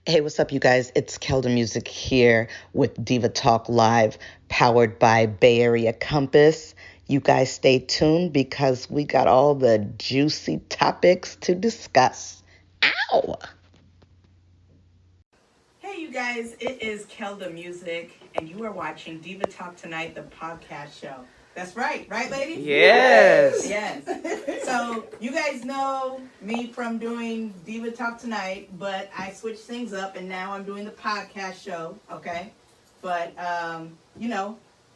Hey, what's up, you guys? It's Keldamuzik here with Diva Talk Live, powered by BayAreaCompass. You guys stay tuned because we got all the juicy topics to discuss. Ow! Hey, you guys, it is Keldamuzik, and you are watching Diva Talk Tonight, the podcast show. That's right, ladies? Yes. Yes. So, you guys know me from doing Diva Talk Tonight, but I switched things up, and now I'm doing the podcast show, okay? But,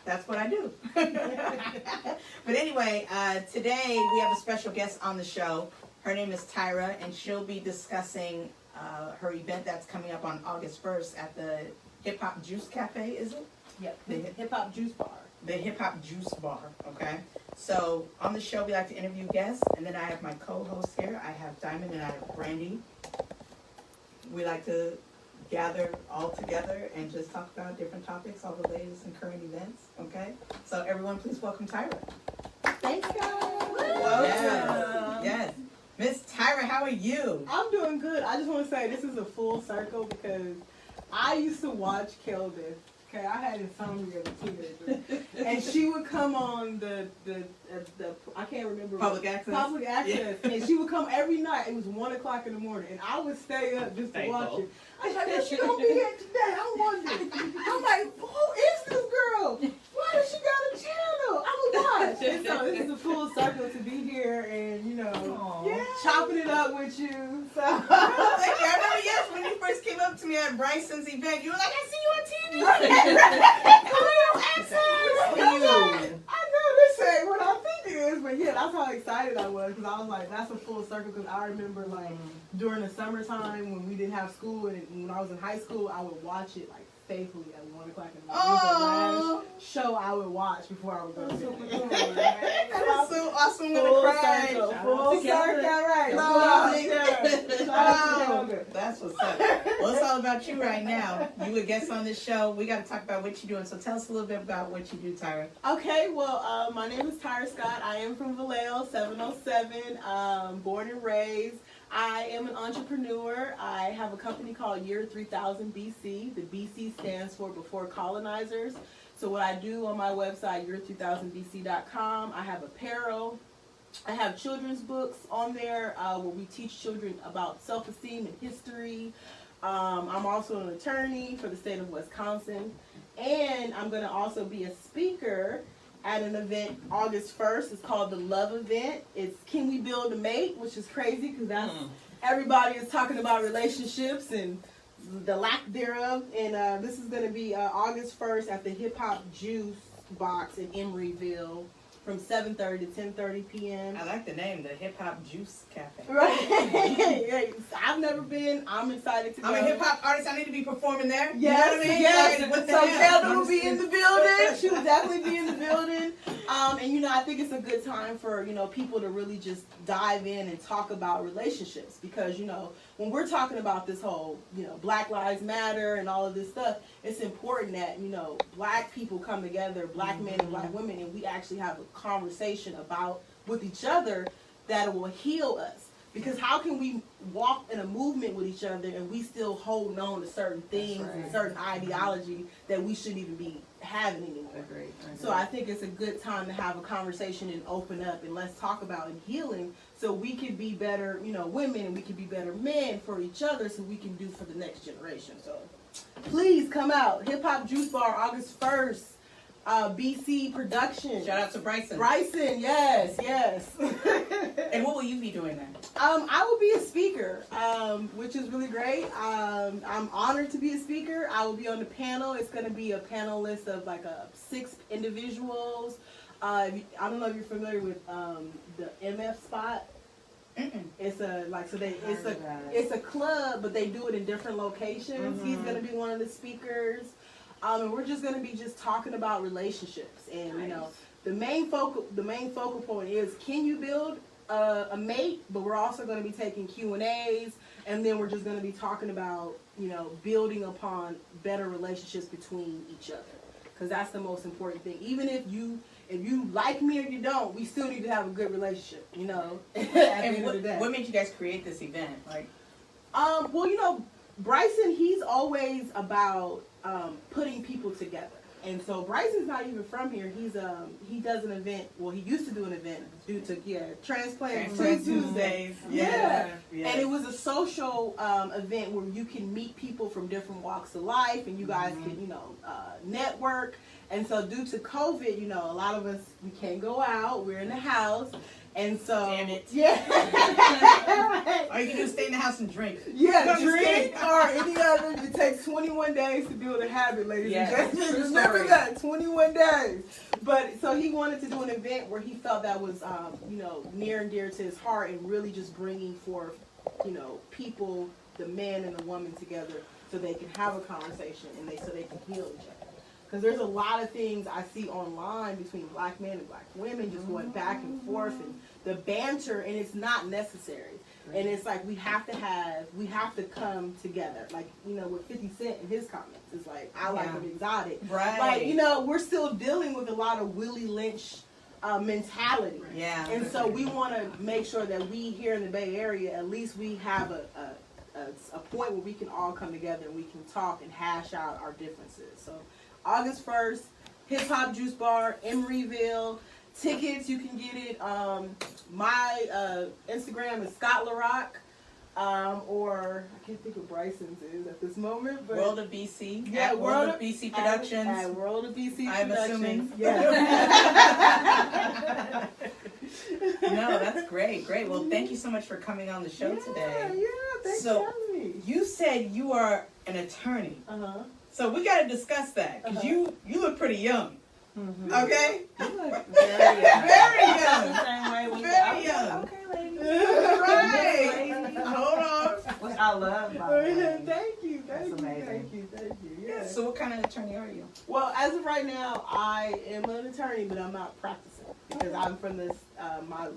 that's what I do. But anyway, today we have a special guest on the show. Her name is Taira, and she'll be discussing her event that's coming up on August 1st at the Hip Hop Juice Cafe, is it? Yep, the Hip Hop Juice Bar. The Hip Hop Juice Bar, okay? So on the show, we like to interview guests, and then I have my co-host here. I have Diamond and I have Brandy. We like to gather all together and just talk about different topics, all the latest and current events, okay? So everyone, please welcome Taira. Thanks, guys. Welcome. Yes. Miss Taira, how are you? I'm doing good. I just want to say this is a full circle because I used to watch Kelda. Okay, I had insomnia as a teenager, and she would come on the I can't remember Public access. Yeah. And she would come every night. It was 1 o'clock in the morning, and I would stay up just to watch it. I was like, "Is she gonna be here today?" I'm wondering. I'm like, "Who is this girl? Why does she got a channel?" I would watch. And so this is a full circle to be here, and chopping it up with you. So. Thank you. I remember, yes, when you first came up to me at Bryson's event, you were like, "I see you on TV." I know this ain't what I think it is, but yeah, that's how excited I was because I was like, that's a full circle. Because I remember like during the summertime when we didn't have school and when I was in high school, I would watch it like faithfully at 1 o'clock in the morning. It was the last show I would watch before I would go to bed. That is so awesome. Full circle. Full circle, right? That's what's up. Well, it's all about you right now. You a guest on this show. We got to talk about what you're doing. So tell us a little bit about what you do, Taira. Okay, well, my name is Taira Scott. I am from Vallejo, 707, born and raised. I am an entrepreneur. I have a company called Year 3000 BC. The BC stands for Before Colonizers. So what I do on my website, year3000bc.com, I have apparel. I have children's books on there where we teach children about self-esteem and history. I'm also an attorney for the state of Wisconsin. And I'm going to also be a speaker at an event August 1st. It's called the Love Event. It's Can We Build a Mate, which is crazy because that's everybody is talking about relationships and the lack thereof. And this is going to be August 1st at the Hip Hop Juice Box in Emeryville from 7:30 to 10:30 p.m. I like the name, the Hip Hop Juice Cafe. Right. Yeah, I've never been. I'm excited to go. I'm a hip hop artist. I need to be performing there. Yes, you know what I mean? yes. Like, what the So hell? Kelda will be in the building. She will definitely be in the building. And I think it's a good time for people to really just dive in and talk about relationships because when we're talking about this whole Black Lives Matter and all of this stuff, it's important that Black people come together, Black men and Black women, and we actually have a conversation with each other that will heal us. Because how can we walk in a movement with each other and we still hold on to certain things and certain ideology that we shouldn't even be having anymore? Agreed. So I think it's a good time to have a conversation and open up and let's talk about healing so we can be better, women, and we can be better men for each other so we can do for the next generation. So please come out. Hip Hop Juice Bar, August 1st. BC production. Shout out to Bryson. Bryson, yes. And what will you be doing then? I will be a speaker, which is really great. I'm honored to be a speaker. I will be on the panel. It's going to be a panel list of 6 individuals. I don't know if you're familiar with the MF spot. It's a club, but they do it in different locations. He's going to be one of the speakers. And we're just going to be talking about relationships, and the main focal point is can you build a mate, but we're also going to be taking Q&As, and then we're just going to be talking about building upon better relationships between each other, because that's the most important thing. Even if you like me or you don't, we still need to have a good relationship, at the end of the day. What made you guys create this event? Well, Bryson, he always about putting people together. And so Bryson's not even from here. He does an event. Well, he used to do an event due to transplant Tuesdays. Yeah. And it was a social event where you can meet people from different walks of life, and you guys can network. And so due to COVID, a lot of us, we can't go out. We're in the house. And so, damn it. Yeah. All you can do is stay in the house and drink. Yeah, drink or any other. It takes 21 days to build a habit, ladies and gentlemen. Remember that, 21 days. But so he wanted to do an event where he felt that was, near and dear to his heart, and really just bringing forth, people, the man and the woman together, so they can have a conversation and so they can heal each other. Because there's a lot of things I see online between black men and black women just going back and forth, and the banter, and it's not necessary. And it's like we have to come together. Like, with 50 Cent in his comments, it's like, I like them exotic. Right. Like, we're still dealing with a lot of Willie Lynch mentality. Yeah. And so we want to make sure that we here in the Bay Area, at least we have a point where we can all come together and we can talk and hash out our differences. So August 1st, Hip Hop Juice Bar, Emeryville. Tickets, you can get it. My Instagram is Scott LaRock, or I can't think what Bryson's is at this moment. But World of BC. Yeah, World of BC Productions. At World of BC I'm Productions. assuming. Yeah. No, that's great. Well, thank you so much for coming on the show today. Yeah, thanks for having me. You said you are an attorney. So we got to discuss that, because you look pretty young. Okay? You look very young. Very young. Same way when Very young. Okay, lady. Right. Hold on. Which I love, by the way. Thank you. That's amazing. Thank you. Yeah. So what kind of attorney are you? Well, as of right now, I am an attorney, but I'm not practicing because I'm from this. My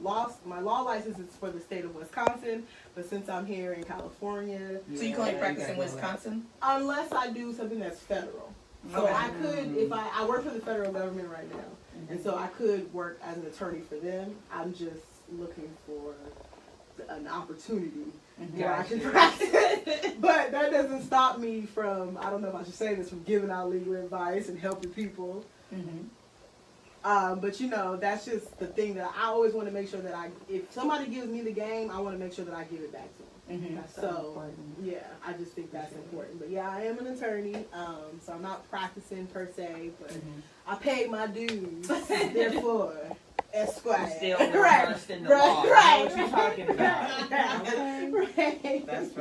law license is for the state of Wisconsin, but since I'm here in California, So you can only practice in Wisconsin? unless I do something that's federal. So Okay. I could, if I work for the federal government right now, and so I could work as an attorney for them. I'm just looking for an opportunity where I can practice. But that doesn't stop me from, I don't know if I should say this, from giving out legal advice and helping people. But that's just the thing that I always want to make sure that if somebody gives me the game, I want to make sure that I give it back to them. So, yeah, I just think that's important. But yeah, I am an attorney, so I'm not practicing per se, but I paid my dues, therefore, Esquire. Still versed in the law. Right. What you talking about? Right. That's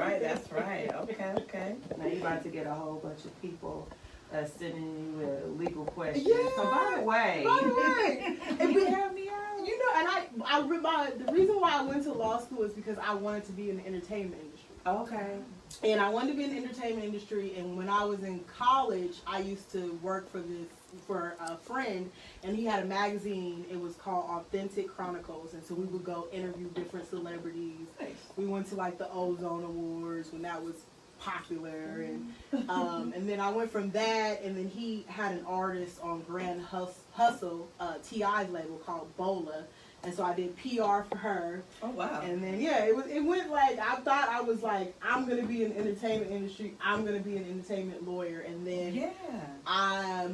right. Okay. Now you're about to get a whole bunch of people sending you legal questions. Yeah. So by the way, and we help me out. And the reason why I went to law school is because I wanted to be in the entertainment industry. Okay. And I wanted to be in the entertainment industry, and when I was in college, I used to work for a friend, and he had a magazine. It was called Authentic Chronicles, and so we would go interview different celebrities. Nice. We went to like the Ozone Awards when that was popular, and then I went from that, and then he had an artist on Grand Hustle, T.I.'s label called Bola. And so I did PR for her. Oh, wow. And then, it went like, I thought I was like, I'm going to be in the entertainment industry. I'm going to be an entertainment lawyer. And then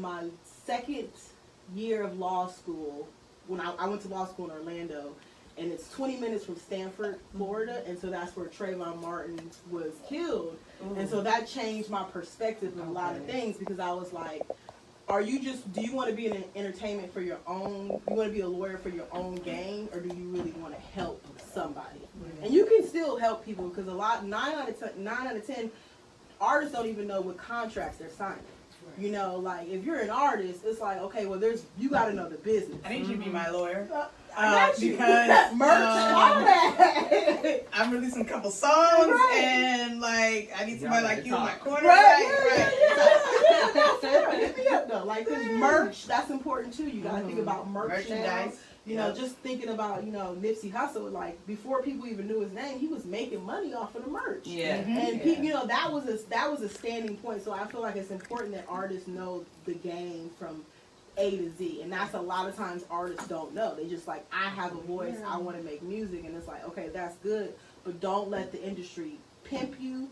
my second year of law school, when I went to law school in Orlando, and it's 20 minutes from Stanford, Florida. And so that's where Trayvon Martin was killed. And so that changed my perspective of a lot of things, because I was like, do you want to be in entertainment for your own, you want to be a lawyer for your own gain, or do you really want to help somebody? And you can still help people, because 9 out of 10 artists don't even know what contracts they're signing. Like if you're an artist, it's like, okay, well you got to know the business. I need you to be my lawyer. Because merch, all that. I'm releasing a couple songs, and like I need somebody like you in my corner. Like this merch, that's important too. You gotta think about merchandise. Just thinking about Nipsey Hussle. Like before people even knew his name, he was making money off of the merch. And people, that was a standing point. So I feel like it's important that artists know the game from A to Z, and that's a lot of times artists don't know. They just like, I have a voice, I want to make music, and it's like, okay, that's good, but don't let the industry pimp you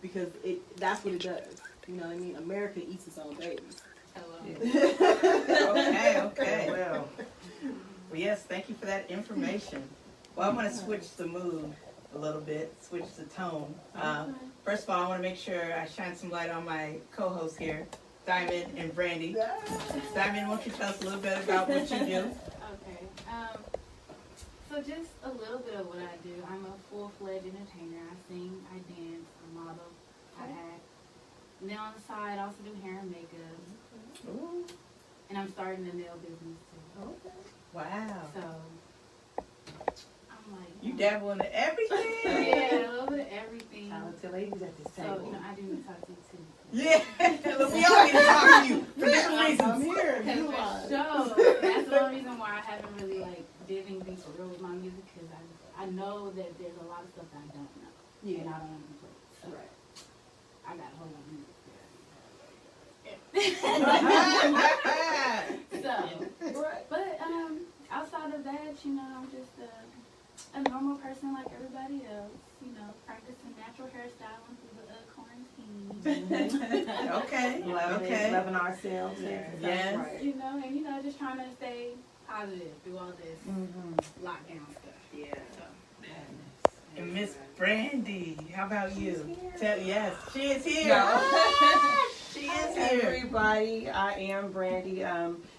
because that's what it does. You know what I mean? America eats its own babies. Okay. Well, yes, thank you for that information. Well, I'm going to switch the mood a little bit, switch the tone. First of all, I want to make sure I shine some light on my co-hosts here, Diamond and Brandy. Diamond, won't you tell us a little bit about what you do? Okay. So just a little bit of what I do. I'm a full-fledged entertainer. I sing, I dance, I model, I act. And then on the side, I also do hair and makeup. Ooh. And I'm starting a nail business too. Okay. Wow. So I'm like, You dabble in everything. yeah, a little bit of everything. Talented ladies at this So, table. you know, I do need to talk to you too. Yeah. Look, we all need to talk to you for different I'm reasons. here. Because You for are. sure, that's the only reason why I haven't really like did anything for real with my music, because I know that there's a lot of stuff that I don't know. Yeah. And I don't know play. So Right. I got a whole lot of music. So, but outside of that, you know, I'm just a normal person like everybody else. You know, practicing natural hairstyling through the quarantine. Okay. Okay. Loving ourselves. Yes. Right. You know, and you know, just trying to stay positive through all this lockdown stuff. Yeah. And Miss Brandy, how about you? Yes, she is here. No. She is here. Everybody, I am Brandy.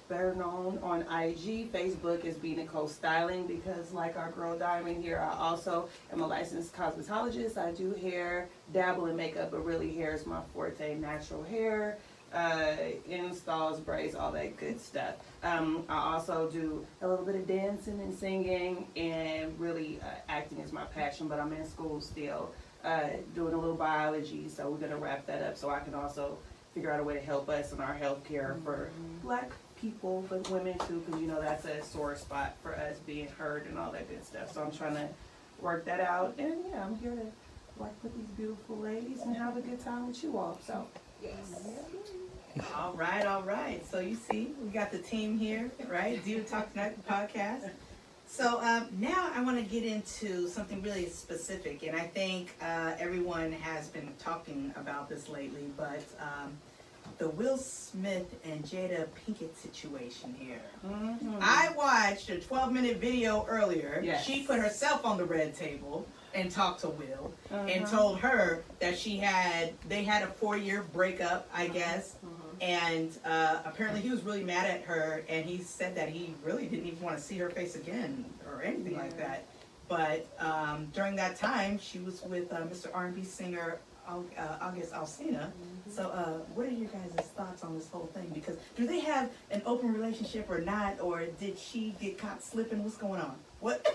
Better known on IG, Facebook as B Nicole Styling, because like our girl Diamond here, I also am a licensed cosmetologist. I do hair, dabble in makeup, but really hair is my forte. Natural hair, installs, braids, all that good stuff. I also do a little bit of dancing and singing, and really acting is my passion, but I'm in school still, doing a little biology, so we're going to wrap that up so I can also figure out a way to help us in our healthcare for Black people, but women too, because you know that's a sore spot for us, being heard and all that good stuff. So I'm trying to work that out, and yeah, I'm here to work with these beautiful ladies and have a good time with you all. So yes. All right. So you see, we got the team here, right? Diva Talk Tonight, the podcast. So now I want to get into something really specific, and I think everyone has been talking about this lately, but the Will Smith and Jada Pinkett situation here. I watched a 12-minute video earlier. Yes. She put herself on the red table and talked to Will and told her that they had a 4-year breakup, I guess. And apparently he was really mad at her, and he said that he really didn't even want to see her face again or anything like that. But during that time, she was with Mr. R&B singer August Alsina. So what are your guys' thoughts on this whole thing? Because do they have an open relationship or not, or did she get caught slipping? What's going on? What?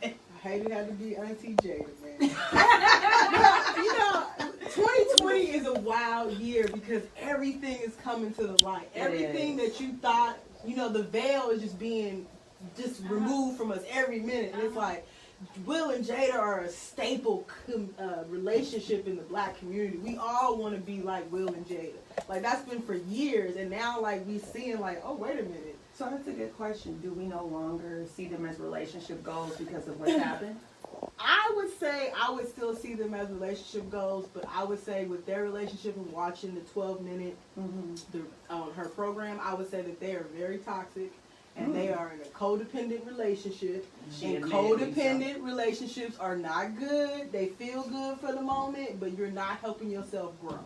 I hate it had to be Auntie Jada, man. You know, 2020 is a wild year because everything is coming to the light. Everything that you thought, you know, the veil is just being removed from us every minute. And it's like, Will and Jada are a staple relationship in the Black community. We all want to be like Will and Jada. Like, that's been for years, and now, like, we seeing, like, oh, wait a minute. So that's a good question. Do we no longer see them as relationship goals because of what's happened? I would say I would still see them as relationship goals, but I would say with their relationship and watching the 12-minute on her program, I would say that they are very toxic. And they are in a codependent relationship. And codependent relationships are not good. They feel good for the moment, but you're not helping yourself grow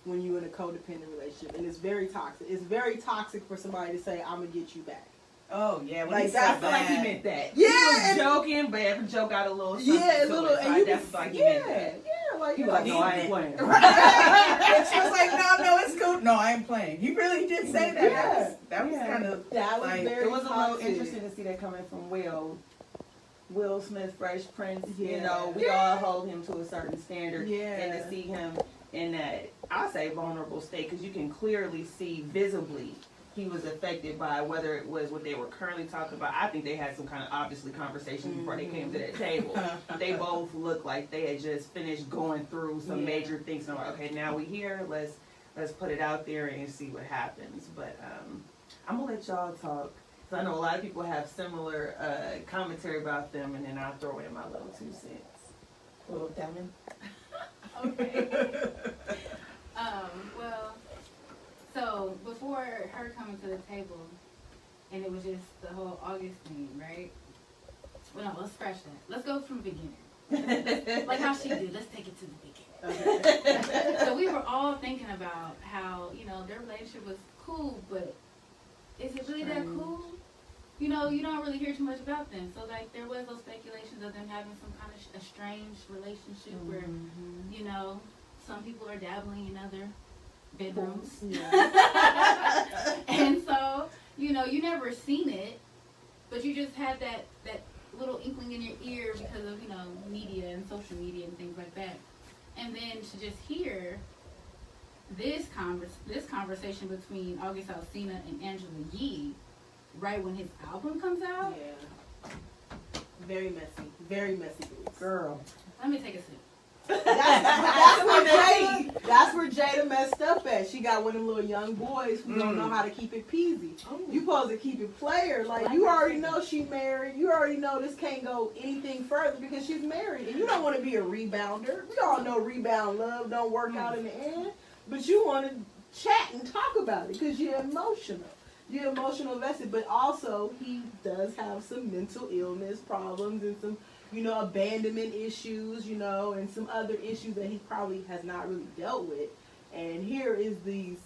when you're in a codependent relationship. And it's very toxic. It's very toxic for somebody to say, I'm going to get you back. Oh, yeah. Like, I feel like he meant that. Yeah. He was joking, but every joke got a little something. Yeah, a to little. it, so And you that's can, like he meant that. Yeah, like, He was like, no, I ain't playing. And she was like, no, it's cool. No, I ain't playing. He really did say that. Yeah. That was kind of that was like, very It was a little toxic. interesting to see that coming from Will Smith, Fresh Prince. You Yeah. know, we all hold him to a certain standard. Yeah. And to see him in that, I say, vulnerable state, because you can clearly see visibly he was affected by whether it was what they were currently talking about. I think they had some kind of obviously conversation before they came to that table. They both looked like they had just finished going through some major things. And I'm like, okay, now we here. Let's put it out there and see what happens. But I'm gonna let y'all talk, because I know a lot of people have similar commentary about them, and then I'll throw in my little 2 cents. Well, Diamond. Okay. Well, so before her coming to the table, and it was just the whole August thing, right? Well, no, let's scratch that. Let's go from the beginning. Like how she did. Let's take it to the beginning. Okay. So we were all thinking about how, their relationship was cool, but is it really that cool? You don't really hear too much about them. So, like, there was those speculations of them having some kind of estranged relationship where, some people are dabbling in other bedrooms. Yeah. And so, you never seen it, but you just had that little inkling in your ear because of, media and social media and things like that. And then to just hear this conversation between August Alsina and Angela Yee right when his album comes out. Yeah. Very messy Girl. Let me take a sip. That's where Jada messed up at. She got one of them little young boys who don't know how to keep it peasy. Oh. You supposed to keep it player. Like, you already know she married. You already know this can't go anything further because she's married. And you don't want to be a rebounder. We all know rebound love don't work out in the end. But you want to chat and talk about it because you're emotional. You're emotional invested. But also, he does have some mental illness problems and some abandonment issues, and some other issues that he probably has not really dealt with. And here is these,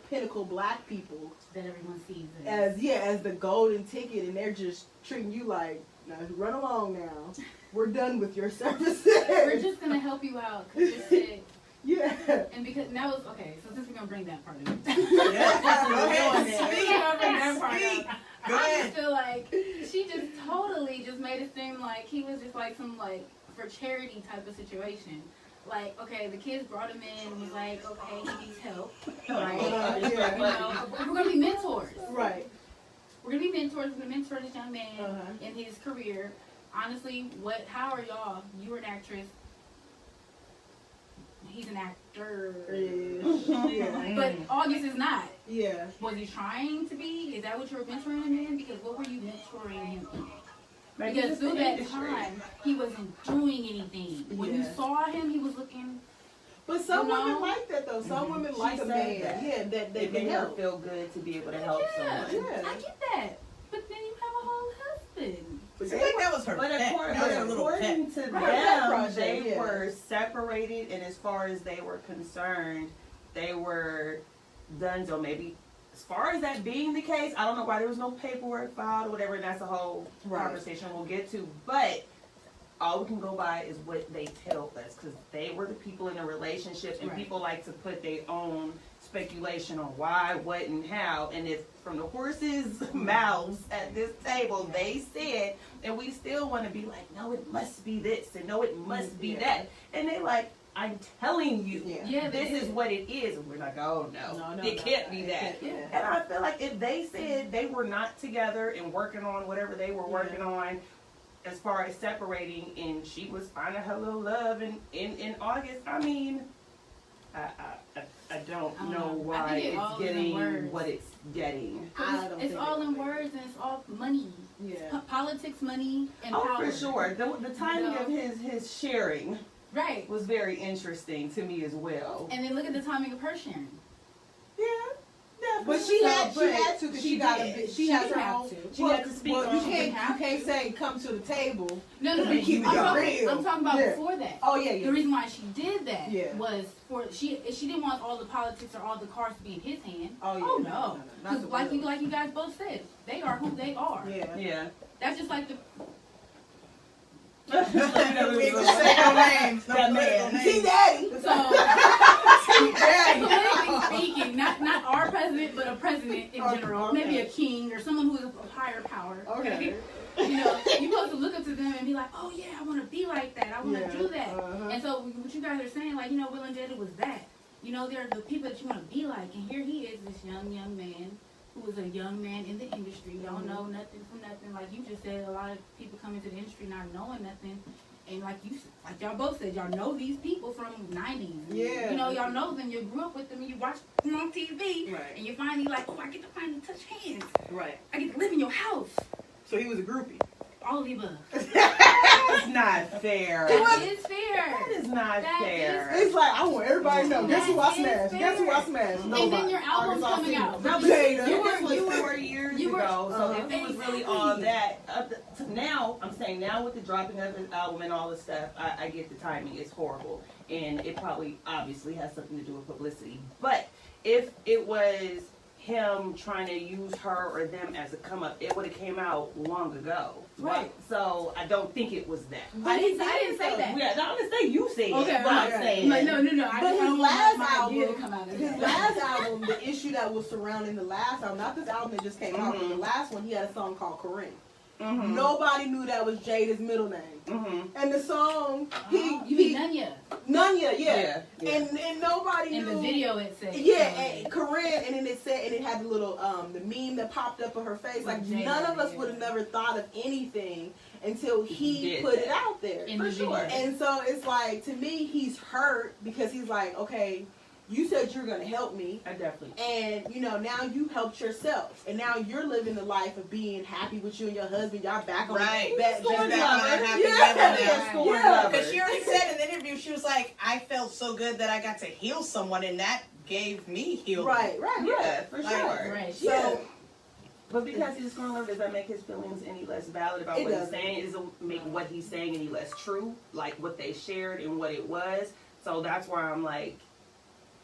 pinnacle black people that everyone sees as the golden ticket, and they're just treating you like, now run along now. We're done with your services. We're just gonna help you out because you're sick. Yeah. And because now it's okay. So since we're gonna bring that part up, I just feel like she just totally just made it seem like he was just like some for charity type of situation. Like, okay, the kids brought him in and was like, okay, he needs help, right? We're gonna be mentors, right? We're gonna be mentors. We're gonna mentor this young man in his career. Honestly, how are y'all? You were an actress. He's an actor. Yeah. But August is not. Yeah. Was he trying to be? Is that what you were mentoring him in? Because what were you mentoring him in? Because through that time, he wasn't doing anything. When you saw him, he was looking. But some women like that, though. Some women like a man. Yeah, that they made her feel good to be able to help someone. Yeah, I get that. But then you have a whole husband. But I think that was her pet. According to them, they were separated, and as far as they were concerned, they were done. So maybe, as far as that being the case, I don't know why there was no paperwork filed or whatever, and that's a whole conversation we'll get to. But all we can go by is what they tell us, because they were the people in a relationship, and people like to put their own speculation on why, what, and how. And if from the horses' mouths at this table they said, and we still want to be like, no, it must be this, and no, it must be that. And they like, I'm telling you, this is what it is. And we're like, oh, no, it can't be that. And I feel like if they said they were not together and working on whatever they were working on, as far as separating, and she was finding her little love in August, I mean, I don't know why it's getting what it's getting. It's all in words, and it's all money. Yeah. Politics, money, and power. For sure. The timing of his sharing was very interesting to me as well. And then look at the timing of her sharing. Yeah. But she had to because she has her own. She had to speak. Well, you can't say come to the table. No. I'm talking about before that. Oh yeah. The reason why she did that was she didn't want all the politics or all the cards to be in his hand. Oh no. Like you guys both said, they are who they are. Yeah. That's just like the. T-Daddy. Politically speaking, not our president, but a president in general, maybe a king or someone who is of higher power. Okay. You're supposed to look up to them and be like, oh yeah, I want to be like that. I want to do that. And so what you guys are saying, like, Will and Jada was that. They're the people that you want to be like. And here he is, this young man who is a young man in the industry. Don't know nothing from nothing. Like you just said, a lot of people come into the industry not knowing nothing. And like y'all both said, y'all know these people from 90s. Yeah. Y'all know them. You grew up with them. And you watch them on TV. Right. And you finally like, oh, I get to finally touch hands. Right. I get to live in your house. So he was a groupie. All of the above. That's not fair. That is fair. That is not fair. It's like, I want everybody to know. Guess who I That is smashed? Guess who I smashed? And then Nobody. your album's Arkansas coming City. out. No, but Jada. you were 4 years You were- ago, so if it was really all Exactly. that, to now, I'm saying now with the dropping of his album and all this stuff, I get the timing. It's horrible. And it probably obviously has something to do with publicity. But if it was him trying to use her or them as a come up, it would have came out long ago. Right. So I don't think it was that. I didn't say that. Yeah, no, I'm gonna say you said Okay, it, but I'm right. saying Like, no. I But his don't last want my idea to album, come out of his that. last album, the issue that was surrounding the last album, not this album that just came out, but the last one, he had a song called Corinne. Mhm. Nobody knew that was Jada's middle name. Mhm. And the song, You mean Nunya? Nunya, Yeah. And nobody In knew. the video it said. Yeah, and Corinne, and then it said, and it had the little, the meme that popped up of her face. Like, With Jada, none of us yeah. would have never thought of anything until he did put that. it out there. In For the sure. video. And so it's like, to me, he's hurt because he's like, okay, you said you're going to help me. I definitely. And, now you helped yourself. And now you're living the life of being happy with you and your husband. Y'all back on Right. back, Just back back on a happy yeah. level now. Yeah. Scoring Yeah. lovers. Because she already said in the interview, she was like, I felt so good that I got to heal someone, and that gave me healing. Right. Yeah, for Like, sure. Right. So, But because he's scoring love, does that make his feelings any less valid about It what he's doesn't. saying? Does it make what he's saying any less true? Like what they shared and what it was? So that's where I'm like,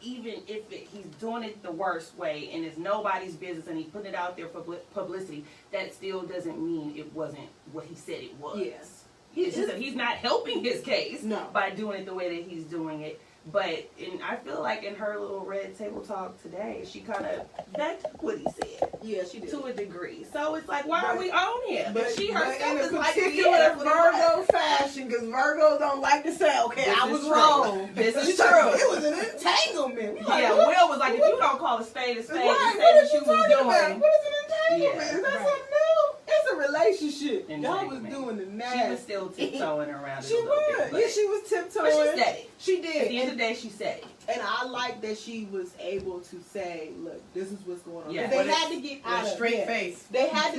even if he's doing it the worst way and it's nobody's business and he's putting it out there for publicity, that still doesn't mean it wasn't what he said it was. yes. It's just that he's not helping his case No. by doing it the way that he's doing it. But I feel like in her little red table talk today, she kind of backed what he said Yeah, she did. to a degree. So it's like, why are we on him? But she but herself in a is like, particular yeah, that's what it was. Virgo fashion, because Virgos don't like to say, okay, This I is was true. wrong. This is She's true. like, it was an entanglement. We like, Yeah, what- Will was like, if you don't call a spade Right, and what say is what you you was talking about? doing. What is an entanglement? Yeah. Is that Right. something new? It's a relationship. Y'all was Entanglement. doing the She nasty. was still tiptoeing around it She a little was. bit. But, Yeah, she was tiptoeing. but she said it. She At did. the end of the day, she said it. And I like that she was able to say, "Look, this is what's going on." Yeah. They With had a- to get With out a of straight yeah. face. They had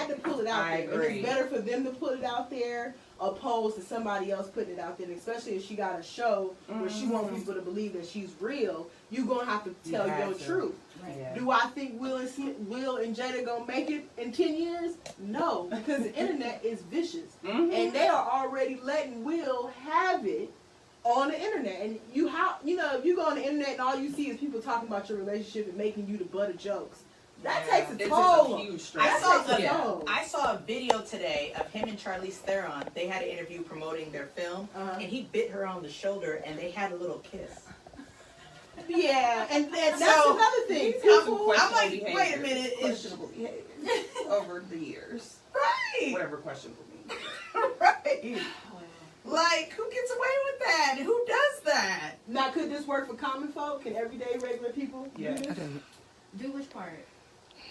to pull it out I there. And agree. it's better for them to put it out there opposed to somebody else putting it out there. And especially if she got a show where she wants people to believe that she's real, you're gonna have to tell have your to. truth. Right. Yeah. Do I think Will and Jada gonna make it in 10 years? No, because the internet is vicious. Mhm. And they are already letting Will have it on the internet. And if you go on the internet and all you see is people talking about your relationship and making you the butt of jokes, that Yeah. takes a This is toll. a huge I stress. saw, That takes a Yeah. toll. I saw a video today of him and Charlize Theron. They had an interview promoting their film, Uh-huh. and he bit her on the shoulder, and they had a little kiss. Yeah, and that's So, another thing. He's had some People, I'm like, questionable wait a behavior. minute, it's- Questionable behavior over the years. Right. Whatever questionable means. Right. Like, who gets away with that? Who does that? now, could this work for common folk? Can everyday regular people Yeah. do this? Do which part?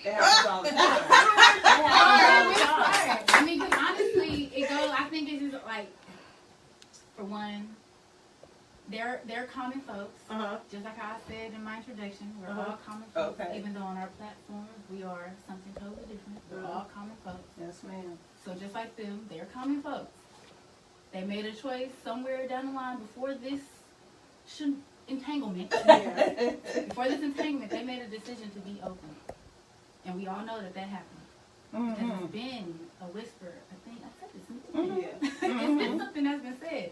It happens all the time. I mean, because honestly, it goes. I think it's just like, for one, they're common folks. Uh-huh. Just like I said in my introduction, we're Uh-huh. all common folks. Okay. Even though on our platforms we are something totally different, we're all common folks. Yes, ma'am. So just like them, they're common folks. They made a choice somewhere down the line before this entanglement. Yeah. Before this entanglement, they made a decision to be open, and we all know that happened. Because Mm-hmm. it's been a whisper. I think I said this in the beginning. Yeah. It's been something that's been said,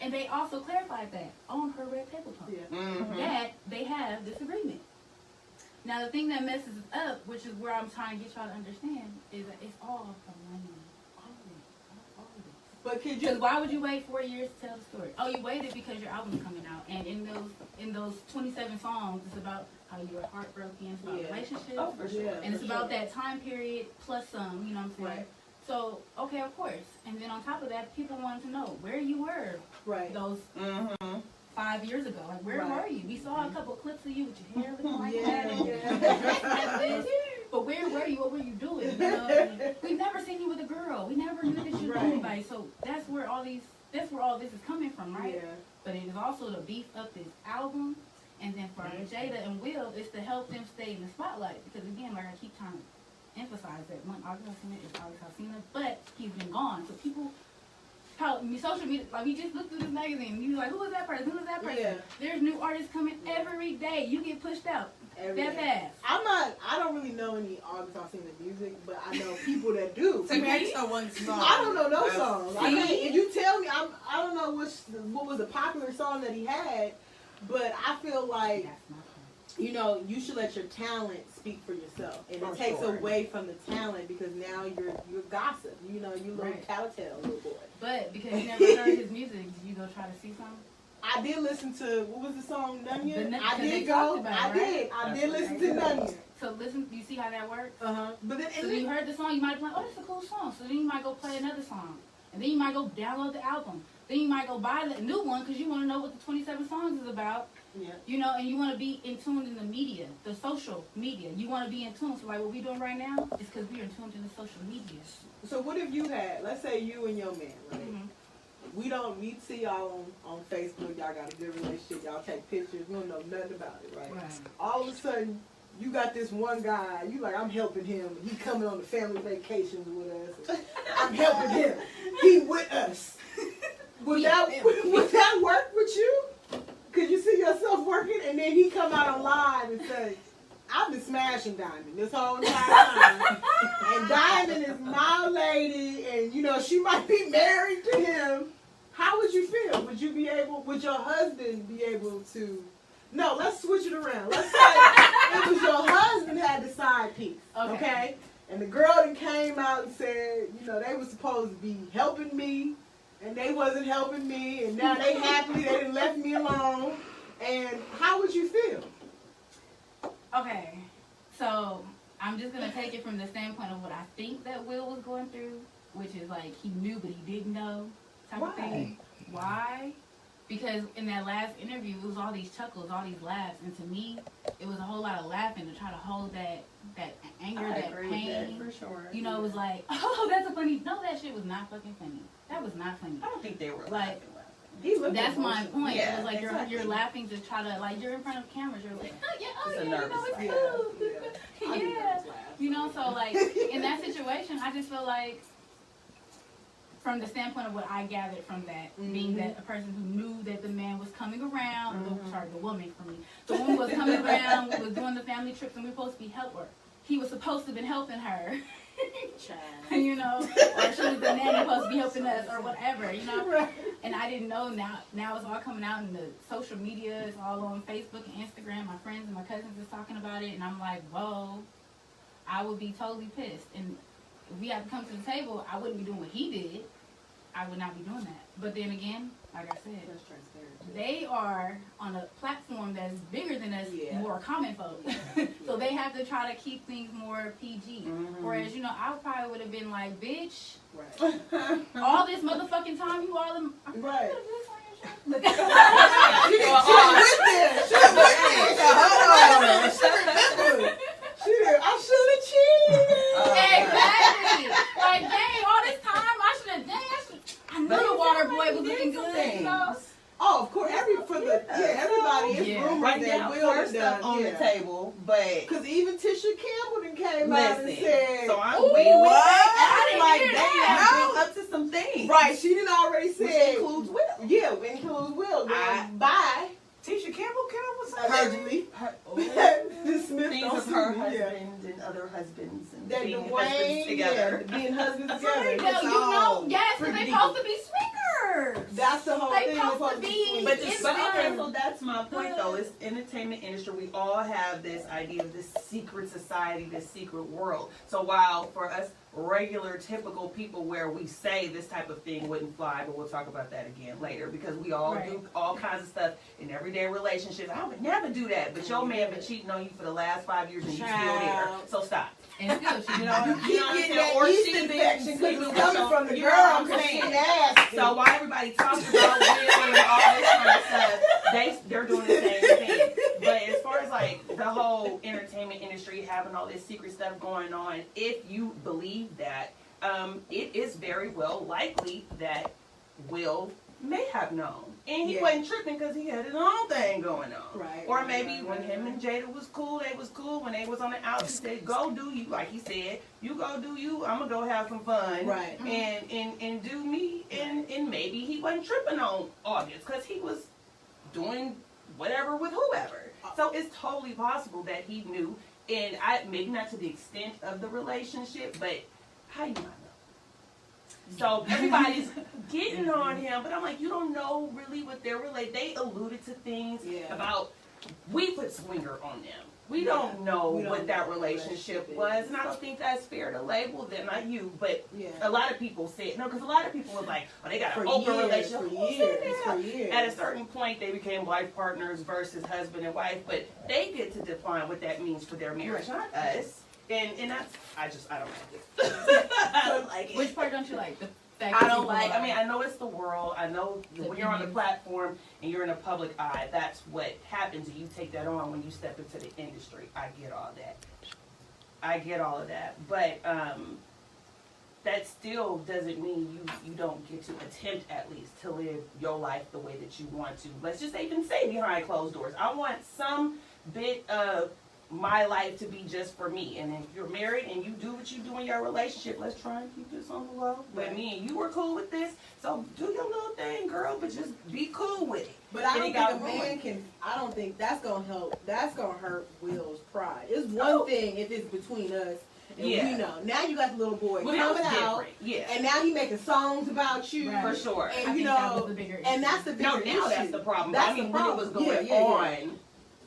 and they also clarified that on her red table talk Yeah. Mm-hmm. that they have disagreement. Now the thing that messes us up, which is where I'm trying to get y'all to understand, is that it's all for money. All of it. But could Because you? why would you wait 4 years to tell the story? Oh, you waited because your album's coming out, and in those 27 songs, it's about how you were heartbroken, it's about Yeah. relationships, Oh, for sure. Yeah. and it's for about sure. that time period plus some. You know what I'm saying? Right. So okay, of course. And then on top of that, people wanted to know where you were Right. those Mm-hmm. 5 years ago. Like, where Right. were you? We saw a couple clips of you with your hair looking like Yeah, that. And yeah. like this. But where were you? What were you doing? You know? And we've never seen you with a girl. We never knew that you were Right. anybody. So that's where all this is coming from, right? Yeah. But it is also to beef up this album. And then for Jada and Will, it's to help them stay in the spotlight. Because again, like I keep trying to emphasize that one August Alsina is August Alsina, but he's been gone. So people social media, like we just looked through this magazine and you like, who is that person? Who is that person? Yeah. There's new artists coming every day. You get pushed out. That fast. I don't really know any artists I've seen the music, but I know people that do. So maybe one song. I don't know no songs. I mean, if you tell me, I don't know what was a popular song that he had, but I feel like, you know, you should let your talent speak for yourself, and it takes away from the talent because now you're gossip. You know, you little tattletale little boy. But because you never heard his music, did you go try to see something? I did listen to, what was the song, Nunya? I did listen to Nunya. So listen, you see how that works? But then, so you heard the song, you might be like, oh, that's a cool song. So then you might go play another song. And then you might go download the album. Then you might go buy the new one because you want to know what the 27 songs is about. Yeah. You know, and you want to be in tune in the media, the social media. You want to be in tune. So like what we doing right now is because we are in tune to the social media. So what if you had, let's say you and your man, right? We see y'all on Facebook, y'all got a good relationship, y'all take pictures, we don't know nothing about it, right? All of a sudden, you got this one guy, you like, I'm helping him, he coming on the family vacations with us, I'm helping him, he with us. Would that work with you? Could you see yourself working? And then he come out on live and say, I've been smashing Diamond this whole entire time. And Diamond is my lady, and you know, she might be married to him. How would you feel? Would your husband be able to, no, let's switch it around. Let's say it was your husband had the side piece, okay? And the girl that came out and said, you know, they were supposed to be helping me, and they wasn't helping me, and now they happily, they done left me alone. And how would you feel? Okay, so I'm just going to take it from the standpoint of what I think that Will was going through, which is like he knew but he didn't know type of thing. Why? Because in that last interview, it was all these chuckles, all these laughs, and to me, it was a whole lot of laughing to try to hold that anger, that pain. For sure. You know, it was like, oh, that's a funny, no, that shit was not fucking funny. That was not funny. I don't think they were like, that's my point. Yeah, it was like you're laughing to try to, like, you're in front of cameras. You're like, oh, you know, it's cool. Yeah. You know, so, like, in that situation, I just feel like, from the standpoint of what I gathered from that, being that a person who knew that the man was coming around, the woman for me, the woman was coming around, was doing the family trips, and we were supposed to be helping her. He was supposed to have been helping her. You know, or she was the nanny supposed to be helping us or whatever, you know. And I didn't know. Now it's all coming out in the social media. It's all on Facebook and Instagram. My friends and my cousins is talking about it, and I'm like, whoa, I would be totally pissed. And if we had to come to the table, I wouldn't be doing what he did. I would not be doing that. But then again, like I said, they are on a platform that's bigger than us, more common folk. So they have to try to keep things more PG. Whereas, you know, I probably would have been like, bitch, all this motherfucking time you all in... Right. I should have cheated. Exactly. Like, dang, all this time, I knew the water boy was looking good, you know? Oh, of course, everybody is rumored right that now, Will first up on the table, but because even Tisha Campbell done came out and said, so I'm up to some things. Right, she didn't already say. Which includes Will. Yeah, includes Will. Bye. Tisha Campbell came up with something. Allegedly. Things of her husband and other husbands and that being Dwayne, husbands together. Being husbands together. You know, yes, because they're supposed to be swingers. That's the whole thing. They're supposed to be. But okay, so that's my point though. It's entertainment industry. We all have this idea of this secret society, this secret world. So while for us regular, typical people where we say this type of thing wouldn't fly, but we'll talk about that again later because we all do all kinds of stuff in everyday relationships. I would never do that, but your man been cheating on you for the last 5 years and you still there. So stop. And still cheating. You keep getting that yeast infection because it's coming from the girl. So while everybody talks about Will and all this kind of stuff, they're doing the same thing. But as far as like the whole entertainment industry having all this secret stuff going on, if you believe that, it is very well likely that Will may have known. And he wasn't tripping because he had his own thing going on. Right. Or maybe when him and Jada was cool, they was cool. When they was on the outs, he said, go do you. Like he said, you go do you. I'm going to go have some fun. Right. And do me. And maybe he wasn't tripping on August because he was doing whatever with whoever. So it's totally possible that he knew. And maybe not to the extent of the relationship, but how you not know? So everybody's getting on him, but I'm like, you don't know really what they're related. They alluded to things about, we put swinger on them. We don't know what that relationship was, and I don't think that's fair to label them, not you, but a lot of people said, no, because a lot of people was like, oh, they got an open relationship. For years. At a certain point, they became life partners versus husband and wife, but they get to define what that means for their marriage, not us. And that's, I don't like it. I don't like it. Which part don't you like? The fact I that don't people like, are- I mean, I know it's the world. I know when you're on the platform and you're in a public eye, that's what happens. And you take that on when you step into the industry. I get all that. I get all of that. But that still doesn't mean you don't get to attempt at least to live your life the way that you want to. Let's just even say behind closed doors. I want some bit of my life to be just for me. And if you're married and you do what you do in your relationship, let's try and keep this on the low. But me and you were cool with this, so do your little thing, girl, but just be cool with it. But I don't think a man can, I don't think that's going to help, that's going to hurt Will's pride. It's one thing if it's between us and we know. Now you got the little boy coming out, and now he making songs about you. For sure. And you know, and that's the bigger issue. Now that's the problem. That's I mean, the when it problem. was going on,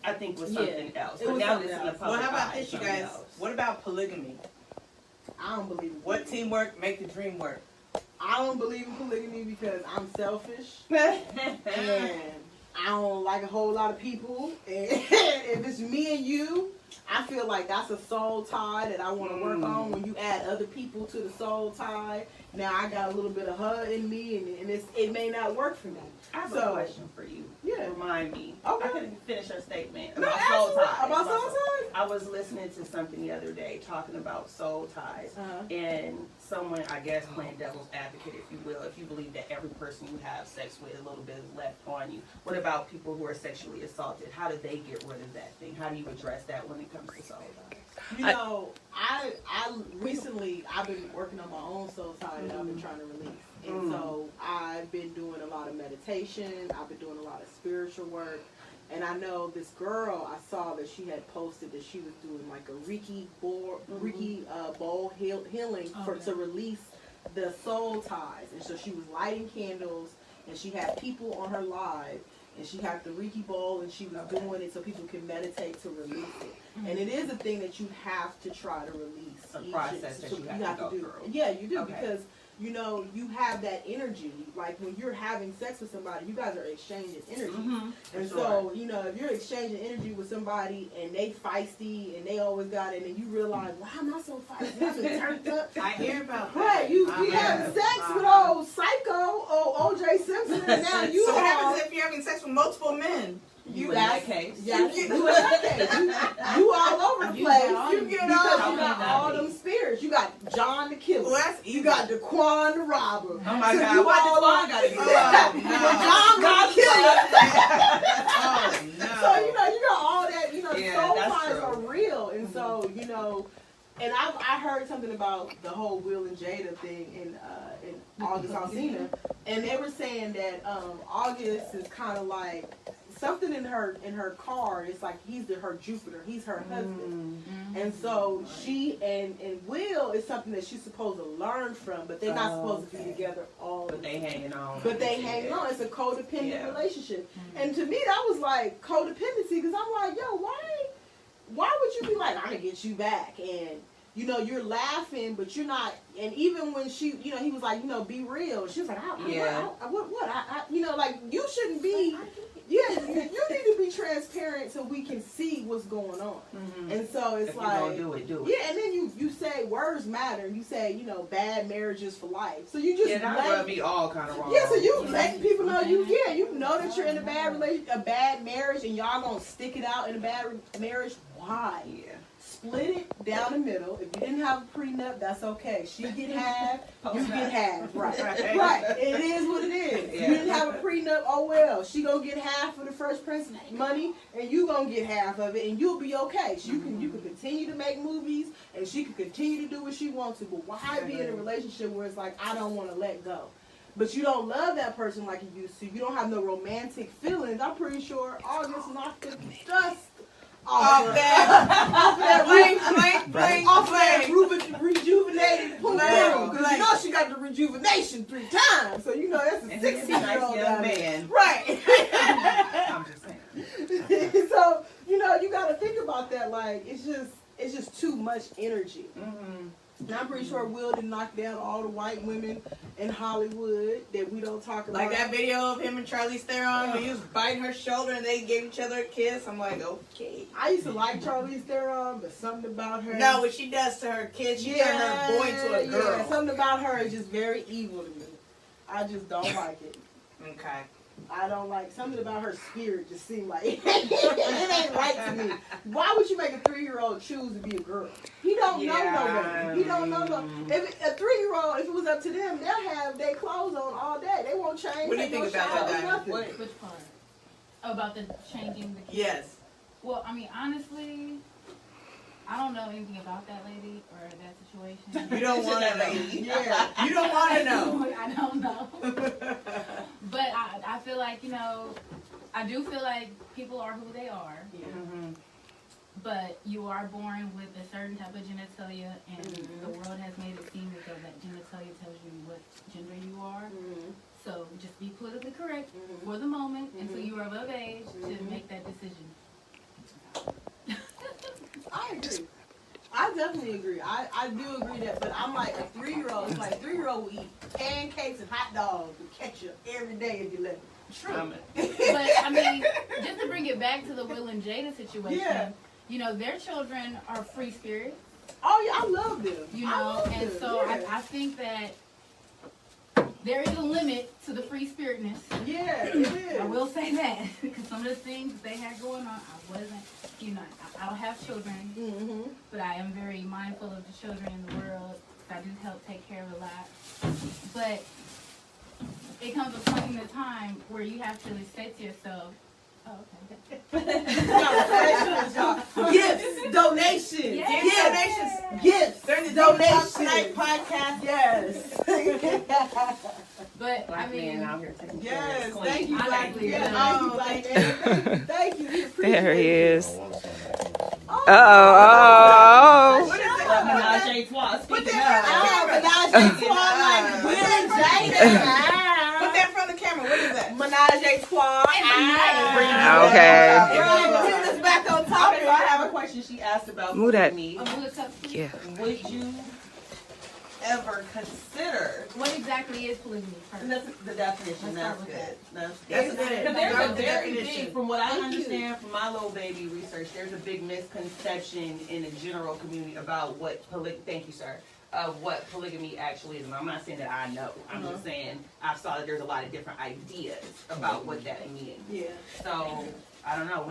I think was something else. But now this in the public Well, how about eye, this, you something guys? else. What about polygamy? I don't believe it. What teamwork make the dream work? I don't believe in polygamy because I'm selfish and I don't like a whole lot of people. And if it's me and you, I feel like that's a soul tie that I want to work on. When you add other people to the soul tie, now I got a little bit of her in me, and it may not work for me. I have a question for you. Yeah. Remind me. Okay. I couldn't finish her statement No, about soul absolutely. ties. About soul ties? I was listening to something the other day talking about soul ties. And someone, I guess, playing devil's advocate, if you will, if you believe that every person you have sex with, a little bit is left on you. What about people who are sexually assaulted? How do they get rid of that thing? How do you address that when it comes to soul ties? You know, I recently, I've been working on my own soul tie that I've been trying to release. And so I've been doing a lot of meditation. I've been doing a lot of spiritual work. And I know this girl, I saw that she had posted that she was doing like a Reiki bowl healing to release the soul ties. And so she was lighting candles, and she had people on her live, and she had the Reiki bowl, and she was doing it so people can meditate to release it. And it is a thing that you have to try to release. A process that you have to go through. Yeah, you do, because you know, you have that energy. Like when you're having sex with somebody, you guys are exchanging energy. And so, you know, if you're exchanging energy with somebody and they feisty and they always got it, and you realize, why am I so feisty? I've been turned up. I hear about that. Right, you having sex with old Psycho, old O.J. Simpson, and now you So what happens if you're having sex with multiple men? You in that case. You all over the place. You got all them spirits. You got John the Killer. Well, that's you got Daquan the Robber. Oh my So God! you Why all Daquan over- gotta be John the Killer. Oh, no. So you know, you got all that. You know, Yeah, soul that's ties true. are real, and so you know. And I heard something about the whole Will and Jada thing in August Alsina, and they were saying that August is kind of like something in her card. It's like he's her Jupiter, he's her husband, and so she and Will is something that she's supposed to learn from, but they're not supposed to be together all the But they hanging on. But they hang on. It's a codependent relationship, and to me that was like codependency, because I'm like, yo, why would you be like, I'm gonna get you back, and you know, you're laughing, but you're not. And even when she, you know, he was like, you know, be real. She was like, what? You know, like, you shouldn't be. Yeah, you need to be transparent so we can see what's going on. And so it's if like, you're gonna do it. Yeah, and then you say words matter. You say, you know, bad marriages for life. So you just that rub me all kind of wrong. Yeah, so you let people know you know that you're in a bad marriage, and y'all gonna stick it out in a bad marriage why? Split it down the middle. If you didn't have a prenup, that's okay. She get half, you get half. Right. Right. It is what it is. Yeah. You didn't have a prenup, oh well. She gonna get half of the Fresh Prince money, and you gonna get half of it, and you'll be okay. So you can continue to make movies, and she can continue to do what she wants to. But why be in a relationship where it's like, I don't want to let go? But you don't love that person like you used to. You don't have no romantic feelings. I'm pretty sure August knocked the dust off that rejuvenated pool. Because you know she got the rejuvenation 3 times. So you know that's a 16-year-old young man. Right. I'm just saying. So, you know, you got to think about that. Like, it's just too much energy. And I'm pretty sure Will did knock down all the white women in Hollywood that we don't talk about. Like that video of him and Charlize Theron when he was biting her shoulder and they gave each other a kiss. I'm like, okay. I used to like Charlize Theron, but something about her. No, what she does to her kids, she turned her boy to a girl. Yeah, something about her is just very evil to me. I just don't like it. Okay. I don't like something about her spirit. Just seemed like it ain't right to me. Why would you make a 3-year-old choose to be a girl? He don't know nobody. He don't know no. If a 3-year-old, if it was up to them, they'll have their clothes on all day. They won't change. What do you think about that, nothing. Which part? Oh, about the changing the kids? Yes. Well, I mean, honestly, I don't know anything about that lady or that situation. You don't want to know. Yeah. You don't want to know. I don't know. But I feel like, you know, I do feel like people are who they are. Yeah. But you are born with a certain type of genitalia, and the world has made it seem as though that genitalia tells you what gender you are. So just be politically correct for the moment until you are of age to make that decision. I agree. I definitely agree. I do agree that, but I'm like a 3-year-old. It's like 3-year-old will eat pancakes and hot dogs with ketchup every day if you let them. True. But I mean, just to bring it back to the Will and Jada situation, you know, their children are free spirits. Oh yeah, I love them. You know, and so I think that there is a limit to the free spiritness. Yeah, it is. I will say that because some of the things they had going on, I wasn't. You know, I don't have children, but I am very mindful of the children in the world. I do help take care of a lot, but it comes a point in the time where you have to say to yourself, oh, okay. Gifts, donations, Yes. gifts, During the donations. Tonight podcast. Yes. But Black I mean, man out here taking care Yes, of his thank you, queen. Black like man. it. Thank you, Black man. Thank you. We appreciate There he it. is. Oh. Oh. What is it? Menage a trois. Put Speaking that of. from the camera. Menage a trois like Will and Jada. Put that from the camera. What is that? Menage a trois. Okay. Bring this back on Okay, topic. so I have a question. She asked about Move that. me. Yeah. Would you ever consider? what exactly is polygamy? First? And that's the definition. Let's That's start with good. That's That's good. good. Because there's Start a with the very definition. big, from what I Thank you. understand from my little baby research, there's a big misconception in the general community about what thank you, sir, of what polygamy actually is. And I'm not saying that I know. I'm just saying I saw that there's a lot of different ideas about what that means. Yeah. So I don't know.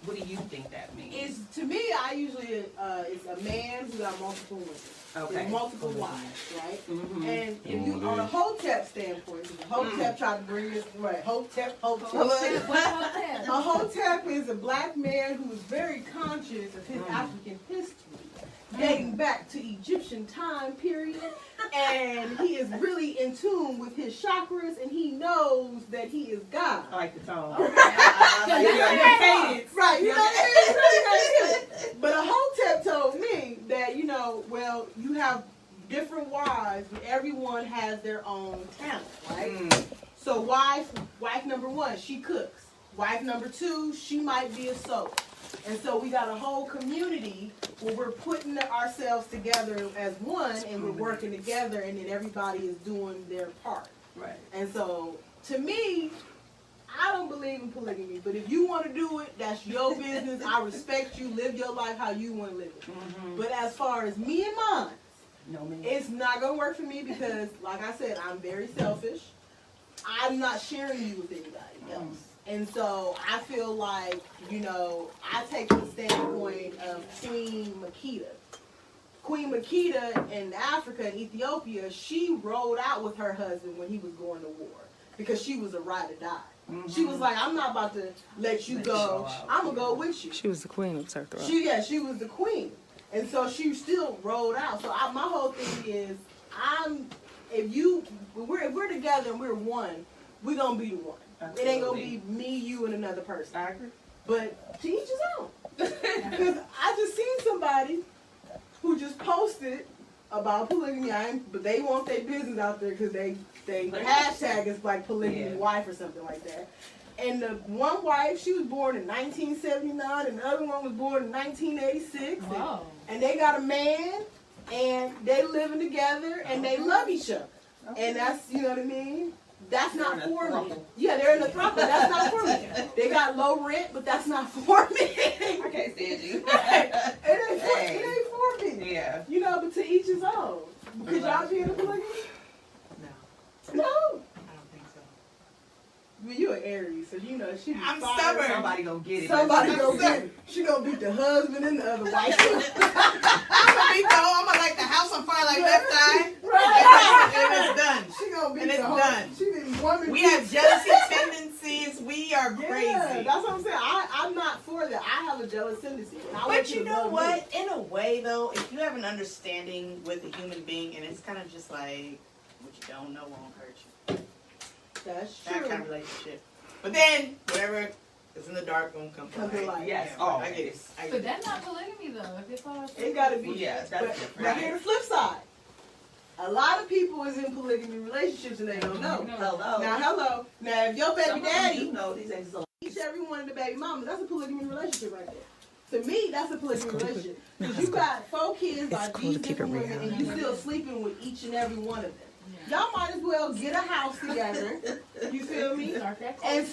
What do you think that means? It's, to me, I usually, it's a man who got multiple women. Okay. With multiple wives, right? Mhm. And if you, on a Hotep standpoint, if Hotep tried to bring this, right, Hotep. What's that? A Hotep is a black man who is very conscious of his African history, dating back to Egyptian time period, and he is really in tune with his chakras, and he knows that he is God. I like the tone. Right, you know what I mean? But a Hotep told me that, you know, well, you have different wives, but everyone has their own talent, right? So wife number 1, she cooks. Wife number 2, she might be a sewer. And so we got a whole community where we're putting ourselves together as one, and we're working together, and then everybody is doing their part. Right. And so, to me, I don't believe in polygamy, but if you want to do it, that's your business. I respect you. Live your life how you want to live it. But as far as me and mine, No man. it's not going to work for me because, like I said, I'm very selfish. I'm not sharing you with anybody else. And so I feel like, you know, I take the standpoint Queen Makeda. Queen Makeda in Africa and Ethiopia, she rode out with her husband when he was going to war because she was a ride or die. Mm-hmm. She was like, I'm not about to let you go. I'm going to go with you. She was the queen of Turk. She was the queen. And so she still rode out. So my whole thing is, if we're together and we're one, we're going to be the one. Absolutely. It ain't going to be me, you, and another person. I agree. But to each his own. Because I just seen somebody who just posted about polygamy, but they want their business out there because they hashtag is like polygamy wife or something like that. And the one wife, she was born in 1979, and the other one was born in 1986. Wow. And they got a man, and they living together, and they love each other. Okay. And that's, you know what I mean? That's not for me. Yeah, they're in a throuple. That's not for me. They got low rent, but that's not for me. I can't stand you. It ain't for me. Yeah. You know, but to each his own. Because y'all be in a polygamy? No. No? I don't think so. I mean, you're an Aries, so you know she be I'm fired. stubborn. Somebody gonna get it. Somebody gonna get it. She gonna beat the husband and the other wife. I'm gonna light the house on fire like left eye. Right. And it's done. She gonna beat and it's the whole, done. She been woman. We have jealousy tendencies. We are crazy. Yeah, that's what I'm saying. I'm not for that. I have a jealous tendency. And I But you know what? In a way, though, if you have an understanding with a human being, and it's kind of just like, what you don't know won't hurt you. That's true. That kind of relationship. But then, whatever is in the dark won't come to light. Yes. Yeah, I get it. But that's not polygamy, though. If it's all it gotta be. Yeah, that's different. But here's the flip side. A lot of people is in polygamy relationships and they don't know. Hello. Now, if your baby daddy you know these days each every one of the baby mamas, that's a polygamy relationship right there. To me, that's a polygamy relationship. Because you got 4 kids by these different women and you still sleeping with each and every one of them. Y'all might as well get a house together. You feel me? And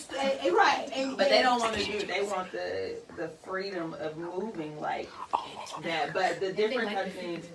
right. But they don't want to do. They want the freedom of moving like that. But the different other things.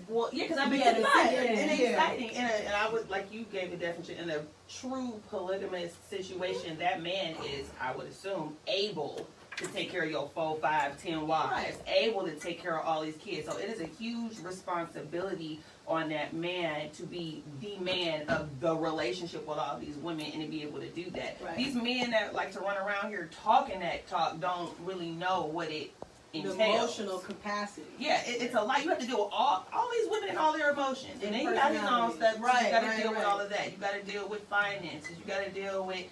Well, yeah, because I mean, it's exciting, and I would like you gave the definition. In a true polygamous situation, that man is, I would assume, able to take care of your 4, 5, 10 wives, able to take care of all these kids. So it is a huge responsibility on that man to be the man of the relationship with all these women and to be able to do that. Right. These men that like to run around here talking that talk don't really know what it entails. The emotional capacity. Yeah, it's a lot. You have to deal with all these women and all their emotions. And then you got his own stuff. Right, you got to deal with all of that. You got to deal with finances. You got to deal with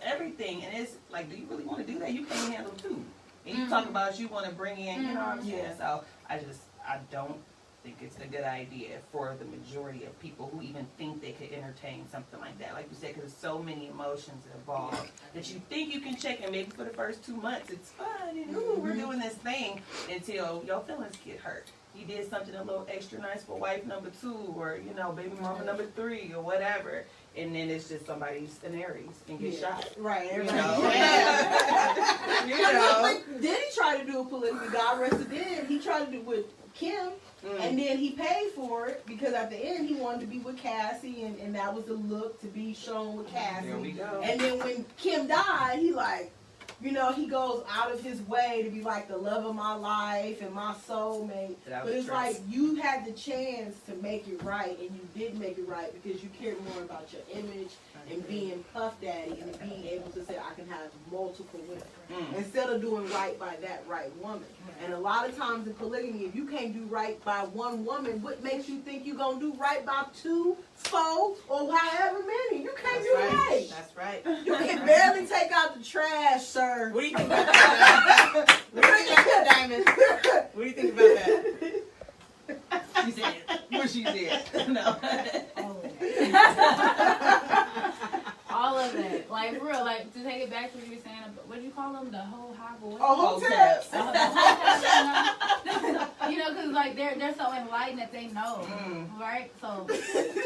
everything. And it's like, do you really want to do that? You can't handle 2. And you talk about you want to bring in, you know what I'm saying? So I don't think it's a good idea for the majority of people who even think they could entertain something like that. Like you said, because there's so many emotions involved that you think you can check, and maybe for the first 2 months it's fun and we're doing this thing until your feelings get hurt. You did something a little extra nice for wife number 2 or, you know, baby mama number 3 or whatever, and then it's just somebody's an Aries and get shot. Right, you know. Yeah. You know. Like, then he tried to do a polygamy. God rested then. He tried to do it with Kim. And then he paid for it because at the end he wanted to be with Cassie, and that was the look to be shown with Cassie. There we go. And then when Kim died, he like, you know, he goes out of his way to be like the love of my life and my soulmate. But it's like you had the chance to make it right, and you didn't make it right because you cared more about your image and being Puff Daddy and being able to say I can have multiple women instead of doing right by that right woman. And a lot of times in polygamy, if you can't do right by one woman, what makes you think you're going to do right by 2, 4, or however many? You can't do right. That's right. You can barely take out the trash, sir. What do you think about that? What do you think about that, Diamond? What do you think about that? She said, what she said. No. All of it. Like, for real, like, to take it back to what you were saying, what do you call them? The whole high boy? Oh, hotels. You know, because, like, they're so enlightened that they know, right? So,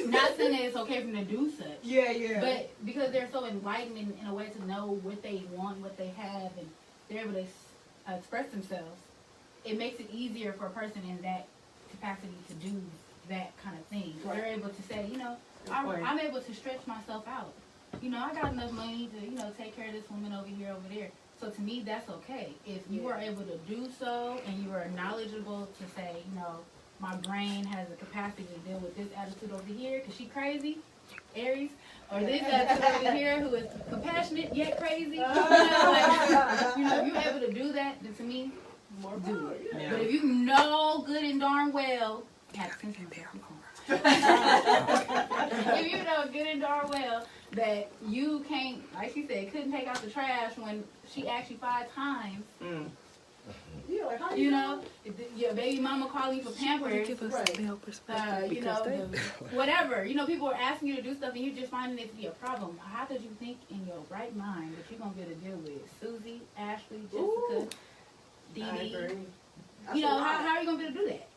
not saying that it's okay for them to do such. Yeah. But because they're so enlightened in a way to know what they want, what they have, and they're able to express themselves, it makes it easier for a person in that capacity to do that kind of thing. Right. They're able to say, you know, I'm able to stretch myself out. You know, I got enough money to, you know, take care of this woman over here, over there. So to me, that's okay. If you are able to do so and you are knowledgeable to say, you know, my brain has the capacity to deal with this attitude over here because she crazy, Aries, or this attitude over here who is compassionate yet crazy. You know, if you're able to do that, then to me, more do it. Yeah. But if you know good and darn well, if you know good and darn well that you can't, like she said, couldn't take out the trash when she asked you 5 times. Yeah, like how you know, your baby mama calling you for Pampers, Right. you know, whatever. You know, people are asking you to do stuff and you're just finding it to be a problem. How could you think in your right mind that you're going to be able to deal with Susie, Ashley, Jessica, Dee Dee? You know, how are you going to be able to do that?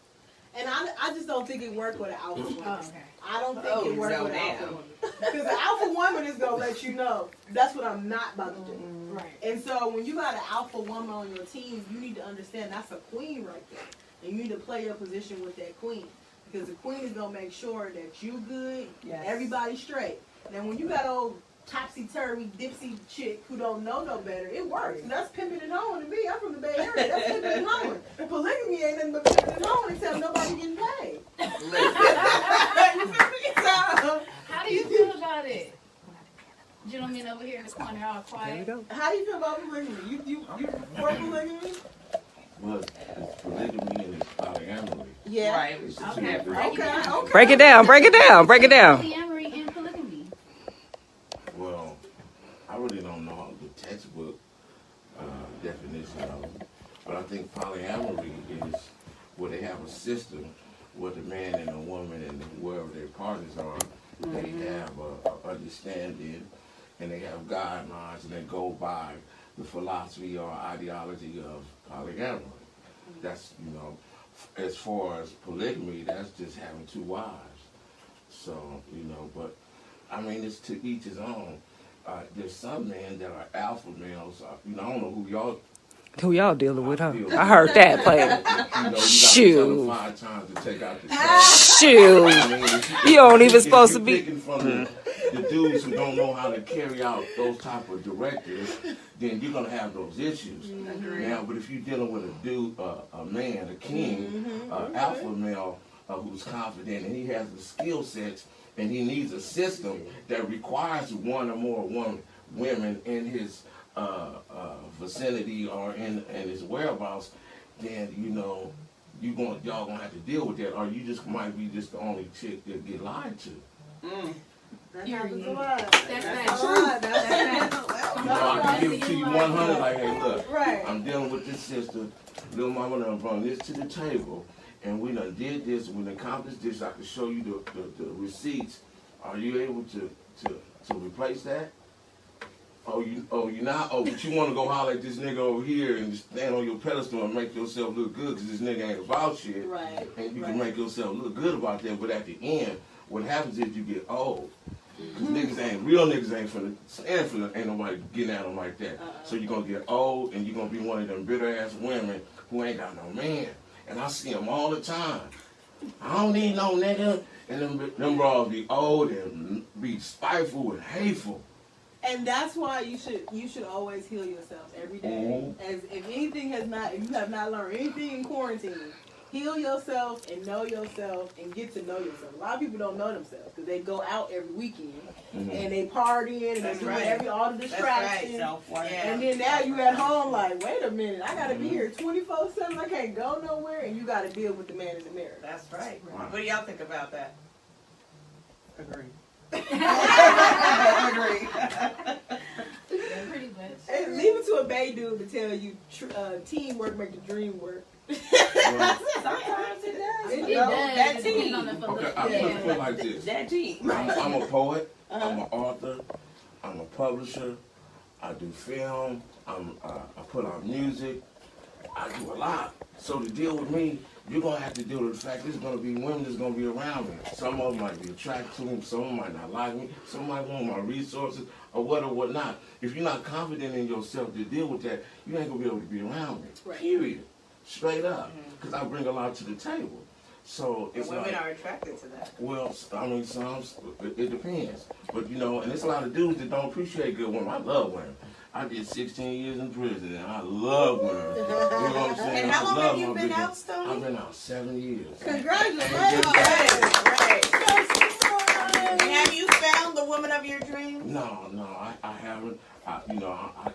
And I just don't think it worked with an alpha woman. Oh, okay. I don't think it worked with an alpha woman. Because the alpha woman is going to let you know, that's what I'm not about to do. Right. And so when you got an alpha woman on your team, you need to understand that's a queen right there. And you need to play your position with that queen. Because the queen is going to make sure that you good, everybody's straight. Now when you got old topsy-turvy, dipsy chick who don't know no better, it works. And that's pimping and hoeing to me. I'm from the Bay Area. That's pimping and hoeing. Polygamy ain't nothing but pimping and hoeing except nobody getting paid. How do you feel about it? Gentlemen over here in the corner, all quiet. How do you feel about polygamy? You for polygamy? Well, it's polygamy and it's polyamory. Yeah. Right. It's Okay. Okay. Break it down. Break it down. Break it down. Polyamory and polygamy. Well, I really don't know the textbook definition of it, but I think polyamory is where they have a system where the man and the woman and wherever their partners are, they have a understanding and they have guidelines and they go by the philosophy or ideology of polyamory. That's, you know, as far as polygamy, that's just having 2 wives. So, you know, but I mean, it's to each his own. There's some men that are alpha males. You know, I don't know Who y'all dealing with, huh? I heard that playing. you know, Shoot. you got to tell them 5 times to take out the trash. Shoot. I mean, You don't even if supposed to you're be. picking from the dudes who don't know how to carry out those type of directives, then you're gonna have those issues. Now, but if you're dealing with a dude, a man, a king, alpha male who's confident and he has the skill sets and he needs a system that requires 1 or more women in his vicinity or in his whereabouts, then you know y'all gonna have to deal with that, or you just might be just the only chick that get lied to. That happens a lot. That's That's true. a lot. That's You know, I can give it to you 100, like, hey, look, Right. I'm dealing with this sister. Little mama done brought this to the table, and we done did this, we done accomplished this. I can show you the receipts. Are you able to replace that? Oh, you not? Oh, but you want to go holler at this nigga over here and stand on your pedestal and make yourself look good because this nigga ain't about shit. Right. And you can make yourself look good about that, but at the end, what happens is you get old. Cause real niggas ain't finna, ain't nobody getting at them like that. So you're gonna get old and you're gonna be one of them bitter ass women who ain't got no man. And I see them all the time. I don't need no nigga. And them bras be old and be spiteful and hateful. And that's why you should always heal yourself every day. As if you have not learned anything in quarantine, heal yourself and know yourself and get to know yourself. A lot of people don't know themselves because they go out every weekend and they partying and they're doing all the distractions. And then now you at home like, wait a minute, I gotta be here 24/7. I can't go nowhere, and you gotta deal with the man in the mirror. That's right. What do y'all think about that? Agree. Agree. Yeah, pretty much. And leave it to a Bay dude to tell you teamwork make the dream work. Sometimes it does. It You know, does. that It team. depends on the Okay, philosophy. I put it like this. That team. I'm a poet, I'm an author, I'm a publisher, I do film, I put out music, I do a lot. So to deal with me, you're gonna have to deal with the fact there's gonna be women that's gonna be around me. Some of them might be attracted to me, some of them might not like me, some might want my resources or what or whatnot. If you're not confident in yourself to deal with that, you ain't gonna be able to be around me. Right. Period. Straight up. Because I bring a lot to the table. So And it's women like, are attracted to that. well, I mean, some, it depends. But, you know, and there's a lot of dudes that don't appreciate good women. I love women. I did 16 years in prison, and I love women. You know what I'm saying? And how long I love have you my been bitches. out, Stone? I've been out 7 years. Congratulations. Great. And have you found the woman of your dreams? No, I haven't.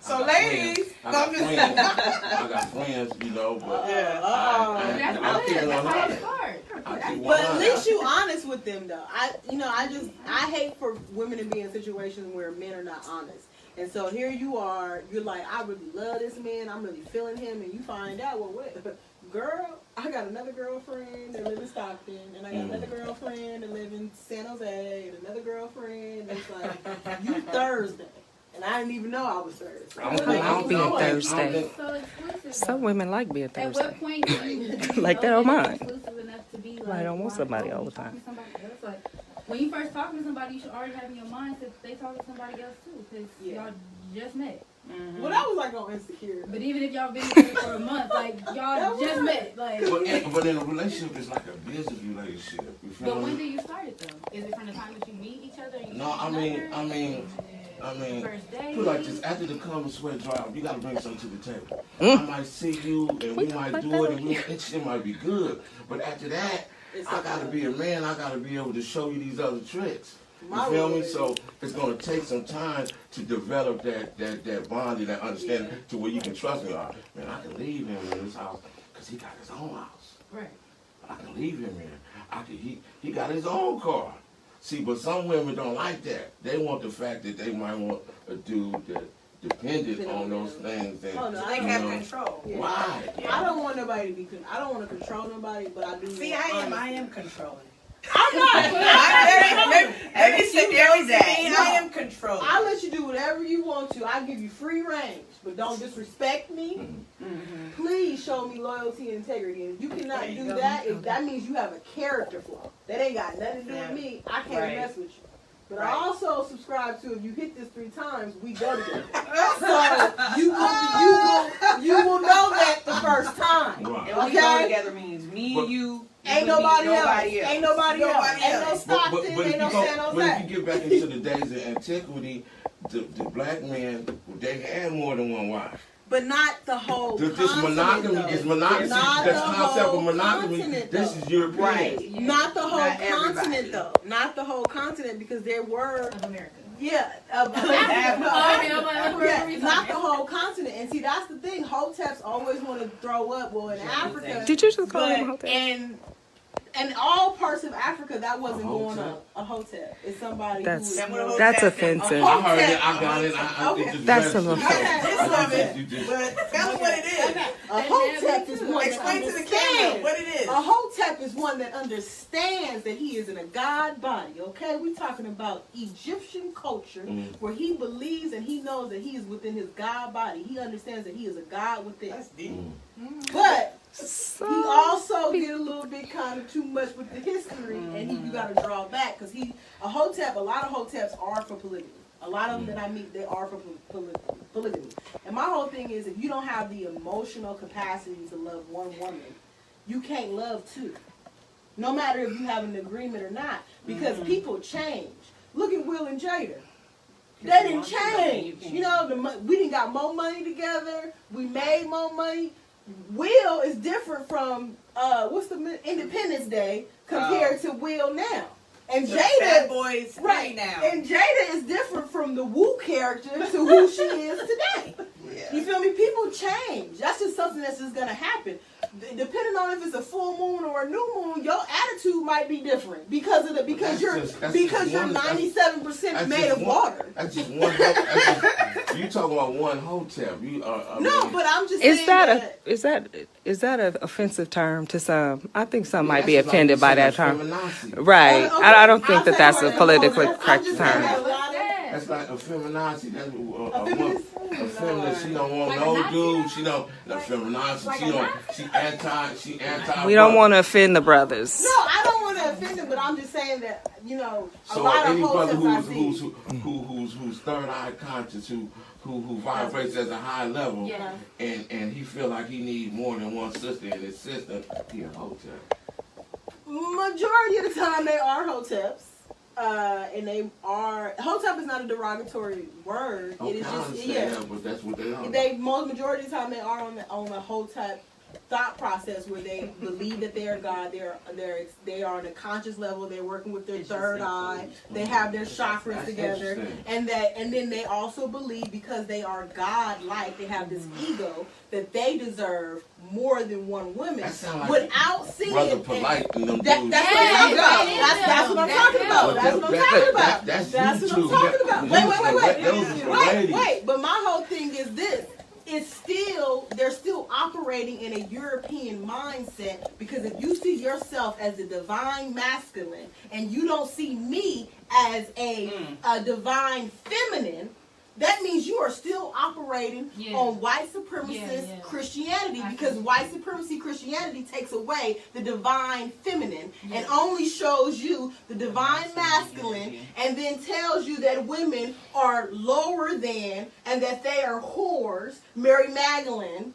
So, got ladies, friends. I got friends, you know, but I keep That's on how honest. it starts. But at least you honest with them though. I hate for women to be in situations where men are not honest. And so here you are, you're like, I really love this man, I'm really feeling him, and you find out, well, what? Girl, I got another girlfriend that live in Stockton, and I got another girlfriend that live in San Jose, and another girlfriend that's like, you Thursday. And I didn't even know I was Thursday. I like being Thursday. So exclusive. Some women like being At what Thursday. point do you Like that on mine. exclusive enough to be like, I don't want why somebody are all you the time. talking to somebody else? Like, when you first talking to somebody, you should already have in your mind that they talking to somebody else too, because y'all just met. Well, that was like on Insecure. But even if y'all been together for a month, like y'all just met, like. But in a relationship, it's like a business relationship. You feel But me? when do you start it though? Is it from the time that you meet each other? And you No, I mean, First date? put like this, after the come and sweat dry, you gotta bring something to the table. Mm. I might see you, and we might do it, and it shit might be good. But after that, I gotta be a man, I gotta be able to show you these other tricks. You feel me? So it's gonna take some time to develop that bond and that understanding to where you can trust me. Oh, man, I can leave him in this house, because he got his own house. Right. I can leave him here. He got his own car. See, but some women don't like that. They want the fact that they might want a dude that depended on those things. And, Oh, no, They have control. Yeah. why? I don't want nobody to be. I don't want to control nobody, but I do. See, want I honesty. am controlling. I'm not. Let me sit there with that. I am controlling. I'll let you do whatever you want to. I'll give you free range, but don't disrespect me. Please show me loyalty and integrity. And if you cannot There you do go. that, that means you have a character flaw. That ain't got nothing to do Yeah. with me. I can't Right. mess with you. But Right. I also subscribe to, if you hit this 3 times, we go together. So you will know that the first time. Right. And we go Okay? together means me, But- you, Ain't would be nobody else. nobody else. Ain't nobody else. Nobody Ain't no else. Stockton. But Ain't no San but Jose. if you get back into the days of antiquity, the black men, they had more than one wife. But not the whole This continent, monogamy though. is monogamy. Not This the concept whole of monogamy, continent, this though. is European. Right. Not the whole Not continent, everybody. though. Not the whole continent, because there were, Of America. yeah, not the whole continent. And see, that's the thing. Hoteps always want to throw up. Well, in Africa, Did you just call him a but hotel? in all parts of Africa, that wasn't A going hotep? up. A hotep is somebody That's who. what a that's hotep is. offensive. I heard it. I got it. I Okay. it just That's a registered. little- Just love it. You just- But tell me what it is. A hotep is one that Explain to the camera understands. what it is. A hotep is one that understands that he is in a God body, okay? We're talking about Egyptian culture where he believes and he knows that he is within his God body. He understands that he is a God within. That's deep. But he also get a little bit kind of too much with the history, and you got to draw back because a lot of hoteps are for polygamy. A lot of them that I meet, they are for polygamy. And my whole thing is, if you don't have the emotional capacity to love one woman, you can't love two. No matter if you have an agreement or not, because people change. Look at Will and Jada. They didn't change. You know, we didn't got more money together. We made more money. Will is different from what's the Independence Day compared to Will now. And The Jada, bad boys right now. And Jada is different from the Woo character to who she is today. Yeah. You feel me? People change. That's just something that's just gonna happen. Depending on if it's a full moon or a new moon, your attitude might be different because you're just one- 97% made of water. That's just one. You talking about one hotel? No, but I'm just Is saying that is that an offensive term to some? I think some might be That's like offended by that saying term. feminazi. Right. Okay, I don't think I'll that say that's a whatever. politically I'm correct just saying term. that a lot of- That's like a feminazi. That's a feminist? feminist. She don't want no dude. She don't. The feminazi. She anti. We don't want to offend the brothers. No, I don't want to offend them, but I'm just saying that a So lot of any brother hoteps I see. who's third eye conscious, who vibrates at a high level, Yeah. and he feel like he need more than one sister in his system, he a hotel. Majority of the time they are hoteps. and they are, hotep is not a derogatory word. Okay, It is I just, understand that, but that's what they are. Majority of the time they are on the hotep thought process where they believe that they are God. They are on a conscious level. They're working with their third eye. They have their chakras That's together, and then they also believe because they are God-like, they have this ego that they deserve more than one woman Like without seeing. Brother Polite and them That's what I'm talking about. That's what I'm talking about. That's what I'm talking about. That's what I'm talking about. Wait. But my whole thing is this. They're still operating in a European mindset, because if you see yourself as a divine masculine and you don't see me as a divine feminine, that means you are still operating on white supremacist Christianity, because white supremacy Christianity takes away the divine feminine and only shows you the divine masculine, and then tells you that women are lower than and that they are whores. Mary Magdalene,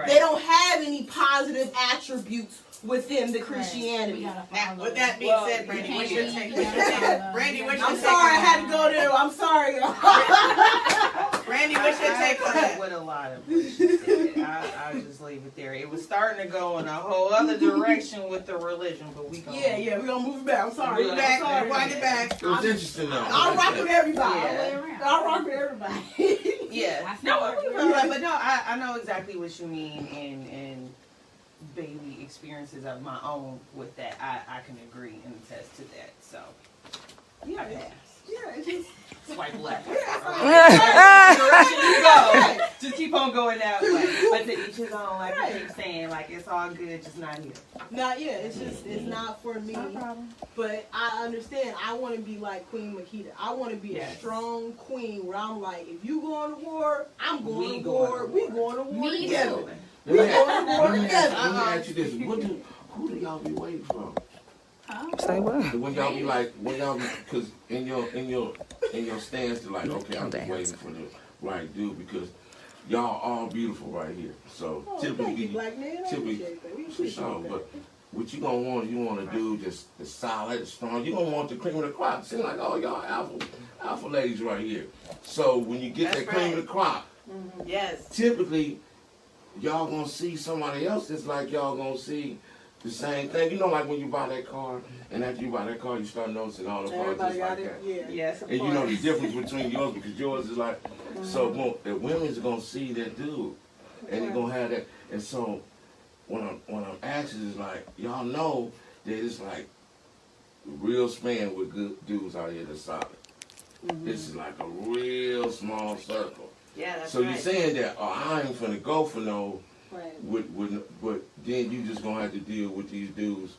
they don't have any positive attributes within the Christianity. Now, with that being said, Brandy, what's your take? Brandy, what's your I'm take? sorry, I had to go there. I'm sorry. Brandy, what's your take on that? With a lot of what she said. I'll just leave it there. It was starting to go in a whole other direction with the religion, but we gonna we're gonna move it back. I'm sorry. Move back, wind it back. It was interesting though. I'll rock with everybody. Yeah. I'll rock with everybody. Yeah. But no, I know exactly what you mean, and baby experiences of my own with that. I can agree and attest to that. So I pass. It's just Swipe left. Direction you go. Just keep on going that way. But to each his own, like you keep saying, like it's all good, just not here. not it's not for me. No problem. But I understand. I want to be like Queen Makita. I want to be a strong queen where I'm like, if you going to war, I'm going to war. We going to war together. Let me ask you this: who do y'all be waiting for? Say what? When y'all be like, because in your stance, to like, okay, I'm just waiting for the right dude, because y'all all beautiful right here. So typically, but what you gonna want? You want to do just the solid, strong. You gonna want the cream of the crop. Seem like, oh, y'all alpha ladies right here. So when you get that cream of the crop, Yes. typically y'all gonna see somebody else that's like y'all gonna see the same thing. You know, like when you buy that car, and after you buy that car, you start noticing all the parts just like that. Yes, And you know the difference between yours, because yours is like, so the women's are gonna see that dude, and they're gonna have that. And so when I'm asking is like, y'all know that it's like real span with good dudes out here that's solid. This is like a real small circle. Yeah, that's So right. you're saying that, oh, I ain't finna go for no, Right. but then you just gonna have to deal with these dudes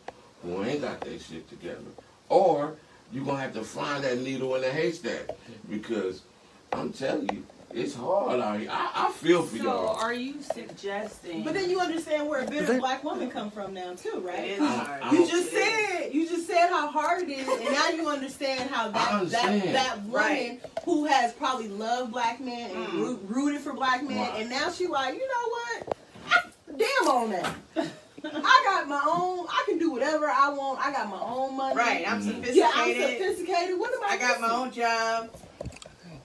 who ain't got their shit together. Or you're gonna have to find that needle in the haystack, because I'm telling you, it's hard out here. I feel for So y'all. are you suggesting? But then you understand where a bitter black woman come from now too, right? It is hard. I You don't- just said how hard it is, and now you understand how that woman Right. who has probably loved black men and rooted for black men, Right. and now she like, you know what? Damn on that. I got my own. I can do whatever I want. I got my own money. Right, I'm sophisticated. Yeah, I'm sophisticated. What am I? I got my missing? own job.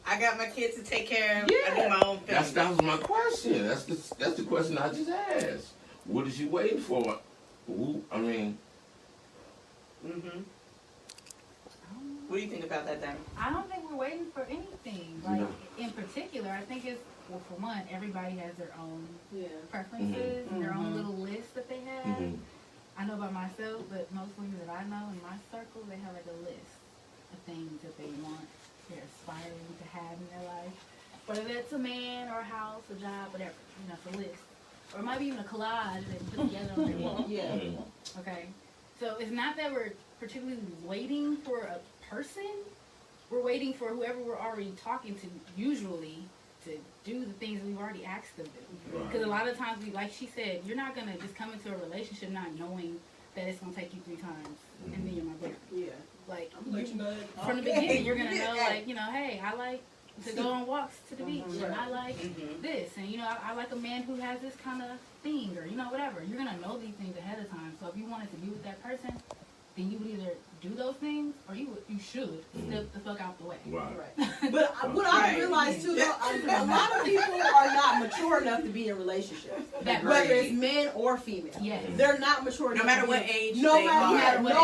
I got my kids to take care of. I Yeah. do my own thing. That was my question. That's the question I just asked. What is you waiting for? I mean, What do you think about that, Dan? I don't think we're waiting for anything. Like in particular, I think it's for one, everybody has their own preferences and their own little list that they have. I know about myself, but most women that I know in my circle, they have like a list of things that they want, they're aspiring to have in their life. Whether that's a man or a house, a job, whatever. You know, it's a list. Or it might be even a collage that they put together on their wall. Okay. So it's not that we're particularly waiting for a person. We're waiting for whoever we're already talking to, usually, to do the things we've already asked them to do. Because a lot of times, like she said, you're not going to just come into a relationship not knowing that it's going to take you 3 times and then you're my boyfriend. Yeah. Like, From the beginning, you're going to know, like, you know, hey, I like to go on walks to the beach, and I like this, and, you know, I like a man who has this kind of thing, or, you know, whatever. You're going to know these things ahead of time. So if you wanted to be with that person, then you would either do those things or you should step the fuck out the way. Right. But what I realized too, though, a lot of people are not mature enough to be in relationships. Whether it's men or female. Yes. They're not mature enough. No matter what age No they matter are. what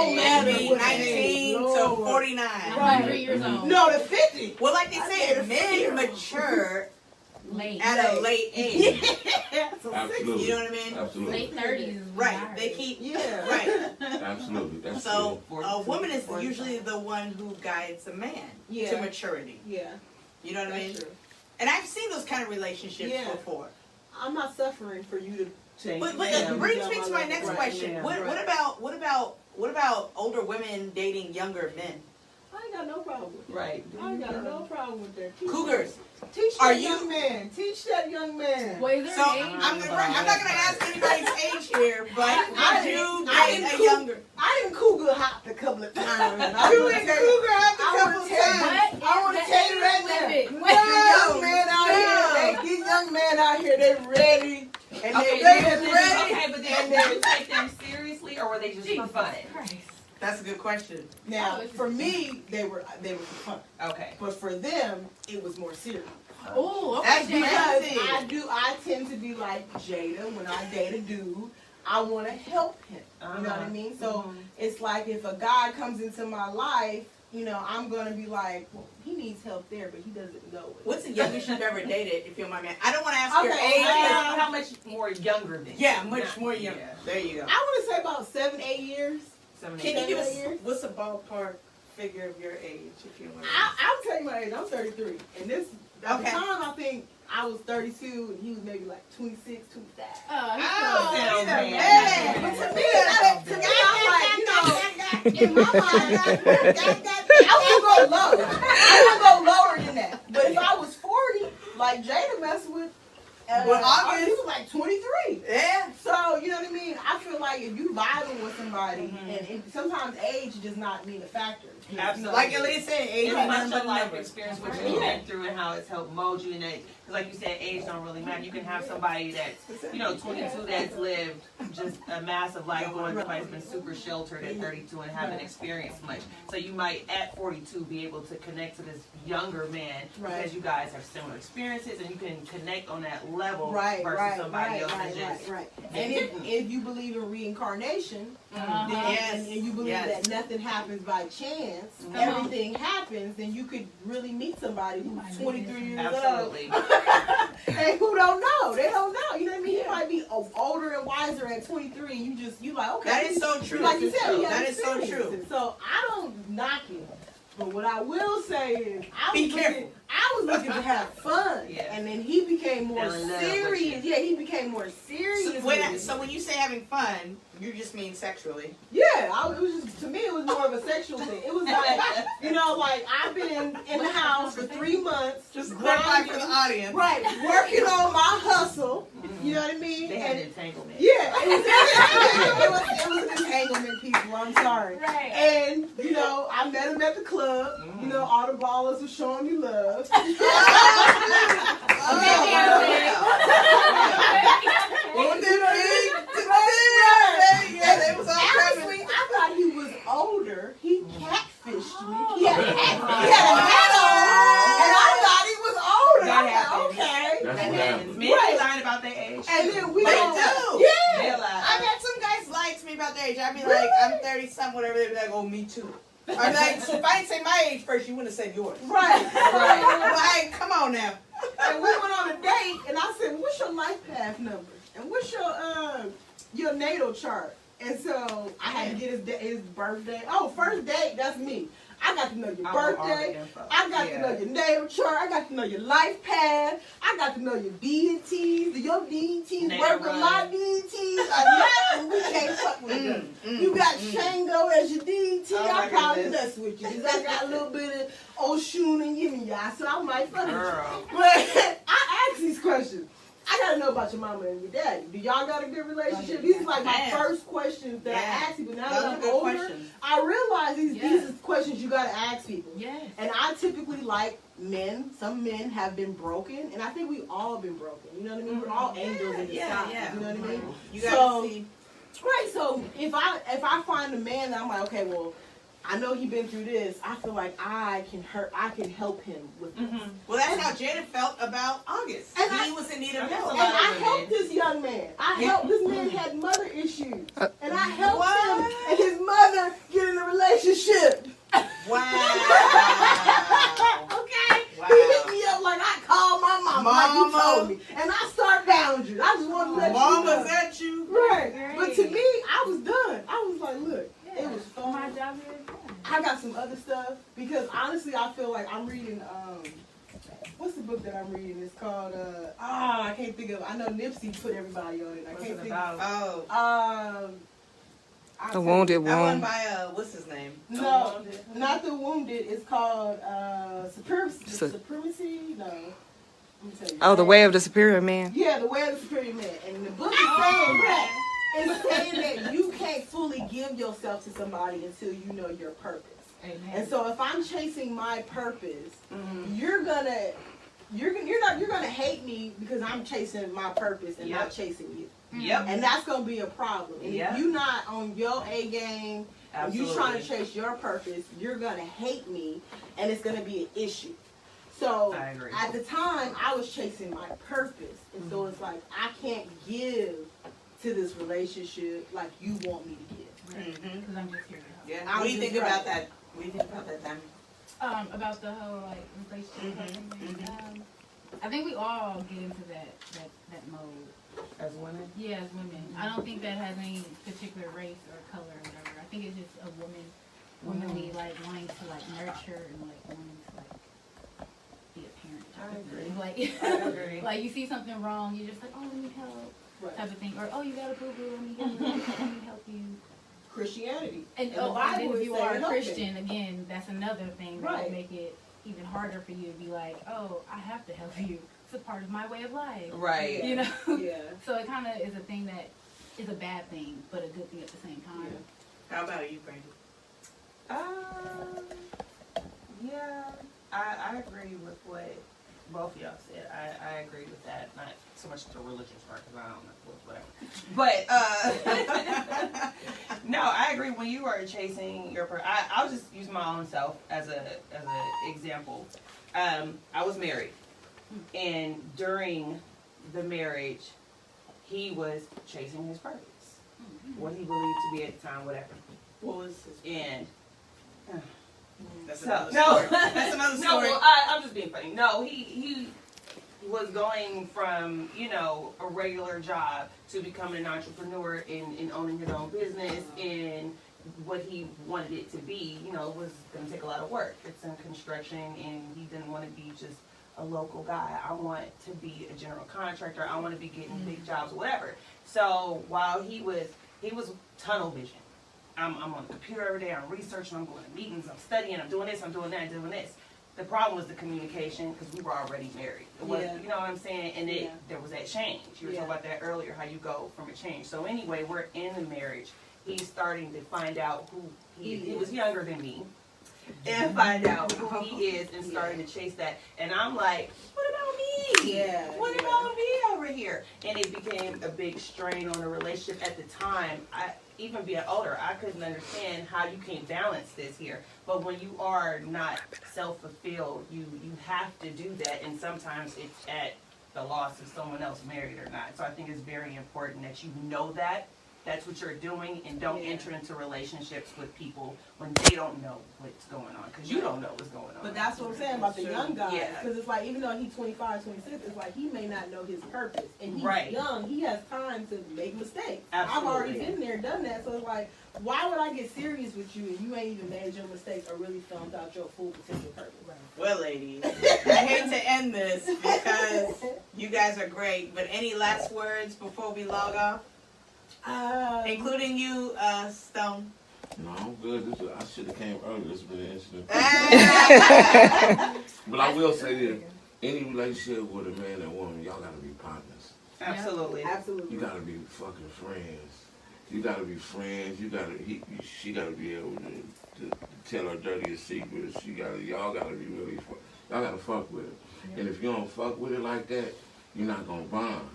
age. 19 to 49. Right. 3 years old. No, to 50. Well, like they say, men mature Late. at a late age. Absolutely. You know what I mean? Absolutely. Late 30s. Right. They keep. Yeah. Right. Absolutely. That's So true. a woman is usually the one who guides a man Yeah. to maturity. Yeah. You know what I mean? That's true. And I've seen those kind of relationships Yeah. before. I'm not suffering for you to change. But Yeah. it brings me to my next Right. question. Yeah. What about older women dating younger men? I ain't got no problem with that. Right. I ain't got no problem with that. Cougars. Teach Are that you- young man. Teach that young man. Wait, is there So an age? I'm not gonna ask anybody's age here, but I would you didn't date a coug- younger? I didn't cougar hopped a couple of times. You and Cougar hopped a I couple wanna tell you- times. I want to tell you right now. Limit. The young men out here, these young men out here, they ready. And Okay, they then- ready. okay, but then did you take them seriously or were they just for fun? Christ. That's a good question. Now, for me, they were for fun. Okay. But for them, it was more serious. Oh, okay. That's Jay. because I tend to be like Jada when I date a dude. I want to help him. You know what I mean? So it's like if a guy comes into my life, you know, I'm gonna be like, well, he needs help there, but he doesn't know it. What's the youngest you've ever dated, if you don't mind me? I don't want to ask your Okay, age. How much more younger than you? Yeah, much more younger. Yeah. There you go. I want to say about 7, 8 years. 7, Can 8 you give us years? what's a ballpark figure of your age, if you want? I'll tell you my age. I'm 33, and this at Okay. the time I think I was 32, and he was maybe like 26, 25. Oh, sounds man. bad. But to me, I'm like, you know, in my mind, I would go low. I would go lower than that. But if I was 40, like Jada messing with, Well, August- he was like 23. Yeah. So, you know what I mean? I feel like if you vibing with somebody, and sometimes age does not mean a factor. Absolutely. Like Elise said, age It's is much nothing but of a life number. experience, what you've been through and how it's helped mold you. And because like you said, age don't really matter. You can have somebody that's, 22 that's lived just a massive life going through, has been super sheltered at 32 and haven't experienced much. So you might, at 42, be able to connect to this younger man because you guys have similar experiences and you can connect on that level versus somebody else that's just... And if you believe in reincarnation, then, and you believe that nothing happens by chance, everything happens, then you could really meet somebody who's 23 years Absolutely. old and who don't know. They don't know. You know what I mean? You might be older and wiser at 23, and you like, okay. That is so true. Like you said, That is so true. So I don't knock it. But what I will say is, Be careful. I was looking to have fun, Yeah. and then he became more Fell in love with serious. you. Yeah, he became more serious. So when you say having fun, you just mean sexually. Yeah, it was just, to me, it was more of a sexual thing. It was like, like I've been in the house for 3 months, Just clarify grinding, for the audience. right, working on my hustle. You know what I mean? They had an And- entanglement. yeah, it was an entanglement, people. I'm sorry. Right. And I met him at the club. All the ballers were showing me love. Yeah, they was all Honestly, I thought he was older. He catfished me. He had a hat on, and I thought he was older. That I happens. thought, okay. That's And what then happens. men be lying about their age. And then we They don't- do. Yeah. They lie. I've had some guys lie to me about their age. I'd be like, I'm 30-something, whatever. They'd be like, oh, me too. I'm like, so if I didn't say my age first, you wouldn't have said yours. Right. Like, come on now. And we went on a date, and I said, "What's your life path number? And what's your natal chart?" And so I had to get his birthday. Oh, first date, that's me. I got to know your birthday. I got to know your natal chart. I got to know your life path. I got to know your deities. Your deities work with my deities. And we can't fuck with them. You got Shango as your deity. Oh, I my probably goodness. mess with you because I got a little bit of Oshun and Yimmy, so I might fuck with you. Girl. But I ask these questions. I gotta know about your mama and your daddy. Do y'all got a good relationship? These are like my Yeah. first questions that I ask people. Now Those that are I'm good older, questions. I realize these Yes. are questions you gotta ask people. Yes. And I typically like men. Some men have been broken, and I think we all been broken. You know what I mean? We're all angels in disguise. yeah. You know what I mean? You gotta So, see. Right. So if I find a man that I'm like, okay, well, I know he been through this. I feel like I can help him with this. Well, that's how Janet felt about August. And he was in need of help. And I helped this young man. This man had mother issues. And I helped him and his mother get in a relationship. Wow. Okay? Wow. He hit me up like I called my mama, like you told me. And I start boundaries. I just want to let you know. Mama's at you. Right. Great. But to me, I was done. I was like, look, it was fun. My job here is done. I got some other stuff because honestly, I feel like I'm reading. What's the book that I'm reading? It's called. I can't think of. I know Nipsey put everybody on it. I can't think of. Oh. The Wounded That one One. by what's his name? No, not the Wounded. It's called Supremacy. No. Let me tell you. Oh, The Way of the Superior Man. Yeah, The Way of the Superior Man. And the book is saying that. It's saying that you can't fully give yourself to somebody until you know your purpose. Amen. And so if I'm chasing my purpose, you're gonna hate me because I'm chasing my purpose and not chasing you. Yep. And that's gonna be a problem. And Yep. if you're not on your A game, and you trying to Absolutely. chase your purpose, you're gonna hate me, and it's gonna be an issue. So I agree. at the time, I was chasing my purpose, and so it's like I can't give to this relationship like you want me to give. Because I'm just here to help. Yeah. What do you think about that? What do you think about that, Tammy? About the whole like relationship thing. I think we all get into that mode. As women? Yeah, as women. I don't think that has any particular race or color or whatever. I think it's just a womanly like wanting to like nurture and like wanting to like be a parent. I agree. Like, I agree. like you see something wrong, you're just like, oh, let me help, Right. type of thing. Or oh, you got a boo boo, let me help you. Christianity. And, the and Bible then if is you saying are a help it. Christian, again, that's another thing that Right. would make it even harder for you to be like, oh, I have to help you. It's a part of my way of life. Right. You know? Yeah. So it kind of is a thing that is a bad thing, but a good thing at the same time. How about you, Brandy? Yeah, I agree with what both of y'all said. I agree with that. Not so much the religious part, because I don't know, whatever. But no, I agree. When you are chasing your, I'll just use my own self as an example. I was married, and during the marriage, he was chasing his purpose, what he believed to be at the time, whatever. What was his And That's so, another no, story. That's another no, story. well, I'm just being funny. No, he was going from, a regular job to becoming an entrepreneur and owning his own business, and what he wanted it to be, was going to take a lot of work. It's in construction, and he didn't want to be just a local guy. I want to be a general contractor. I want to be getting big jobs, whatever. So while he was tunnel vision. I'm on the computer every day, I'm researching, I'm going to meetings, I'm studying, I'm doing this, I'm doing that, I'm doing this. The problem was the communication, because we were already married. It was, you know what I'm saying? And there was that change. You were talking about that earlier, how you go from a change. So anyway, we're in the marriage. He's starting to find out who he is. He was younger than me. And find out who he is and starting to chase that. And I'm like, what about me? What about me over here? And it became a big strain on the relationship at the time. Even being older, I couldn't understand how you can't balance this here. But when you are not self-fulfilled, you have to do that. And sometimes it's at the loss of someone else, married or not. So I think it's very important that you know that. That's what you're doing, and don't enter into relationships with people when they don't know what's going on, because you don't know what's going on. But that's what I'm saying about the young guy. Yeah. Because it's like, even though he's 25, 26, it's like he may not know his purpose. And he's Right. young. He has time to make mistakes. Absolutely. I've already been there, done that. So it's like, why would I get serious with you and you ain't even made your mistakes or really found out your full potential purpose? Well, ladies, I hate to end this because you guys are great, but any last words before we log off? Including you, Stone. No, I'm good. I should have came earlier. This has been an incident. But I will say this. Any relationship with a man and woman, y'all got to be partners. Absolutely. Absolutely. You got to be fucking friends. You got to be friends. She got to be able to tell her dirtiest secrets. Y'all got to be really, y'all got to fuck with it. And if you don't fuck with it like that, you're not going to bond.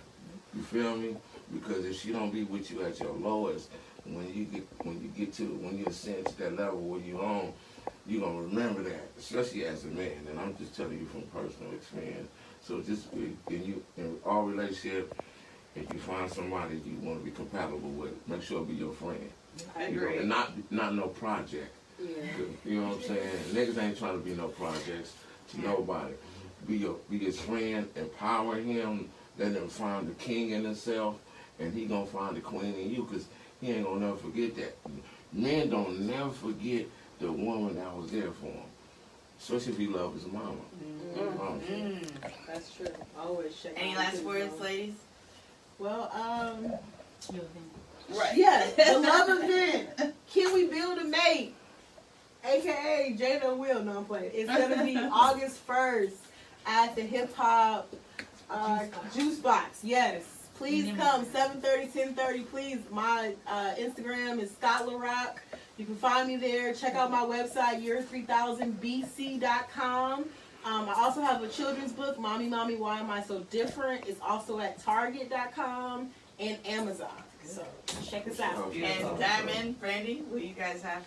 You feel me? Because if she don't be with you at your lowest, when you ascend to that level where you on, you're gonna remember that, especially as a man. And I'm just telling you from personal experience. So just in all relationship, if you find somebody you want to be compatible with, make sure it be your friend. I You know, agree. and not no project. Yeah. You know what I'm saying? Niggas ain't trying to be no projects to nobody. Be his friend, empower him, let him find the king in himself, and he gonna find the queen in you, because he ain't gonna never forget that. Men don't never forget the woman that was there for him, especially if he love his mama. That's true. Always check. Any out last his words, mom. ladies? Well, Right. yeah, the love event. Can we build a mate? AKA Jada Will, no I'm playing. It's gonna be August 1st at the Hip Hop Juice Box. Yes. Please come, 7:30, 10:30, please. My Instagram is Scott LaRock. You can find me there. Check out my website, year3000bc.com. I also have a children's book, Mommy, Mommy, Why Am I So Different? It's also at target.com and Amazon. So check us out. And Diamond, Brandy, what do you guys have?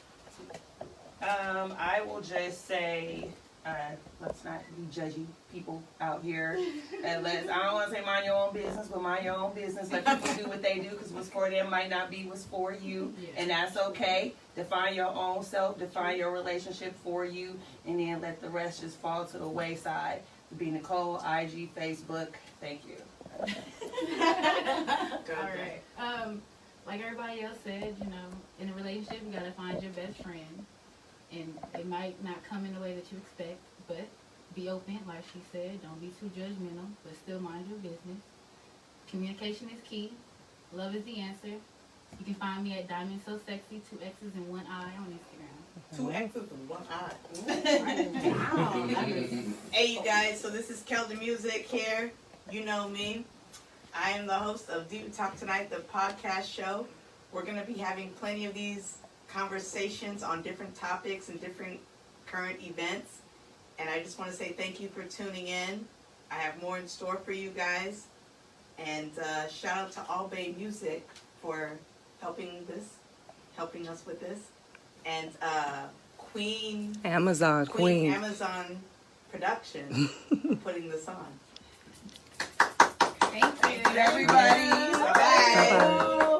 I will just say, let's not be judgy people out here. And I don't want to say mind your own business, but mind your own business. Let people do what they do, because what's for them might not be what's for you. And that's okay. Define your own self, define your relationship for you, and then let the rest just fall to the wayside. Be Nicole, IG, Facebook. Thank you. All right. Like everybody else said, you know, in a relationship, you gotta find your best friend, and it might not come in the way that you expect, but be open, like she said. Don't be too judgmental, but still mind your business. Communication is key. Love is the answer. You can find me at Diamond So Sexy, 2 X's and 1 I on Instagram. 2 X's and 1 I. Wow. Hey, you guys, so this is Keldamuzik here. You know me. I am the host of Diva Talk Tonight, the podcast show. We're going to be having plenty of these conversations on different topics and different current events. And I just want to say thank you for tuning in. I have more in store for you guys. And shout out to All Bay Music for helping us with this. And Amazon Queen. Amazon Production putting this on. Thank you. Everybody. Bye. Bye-bye.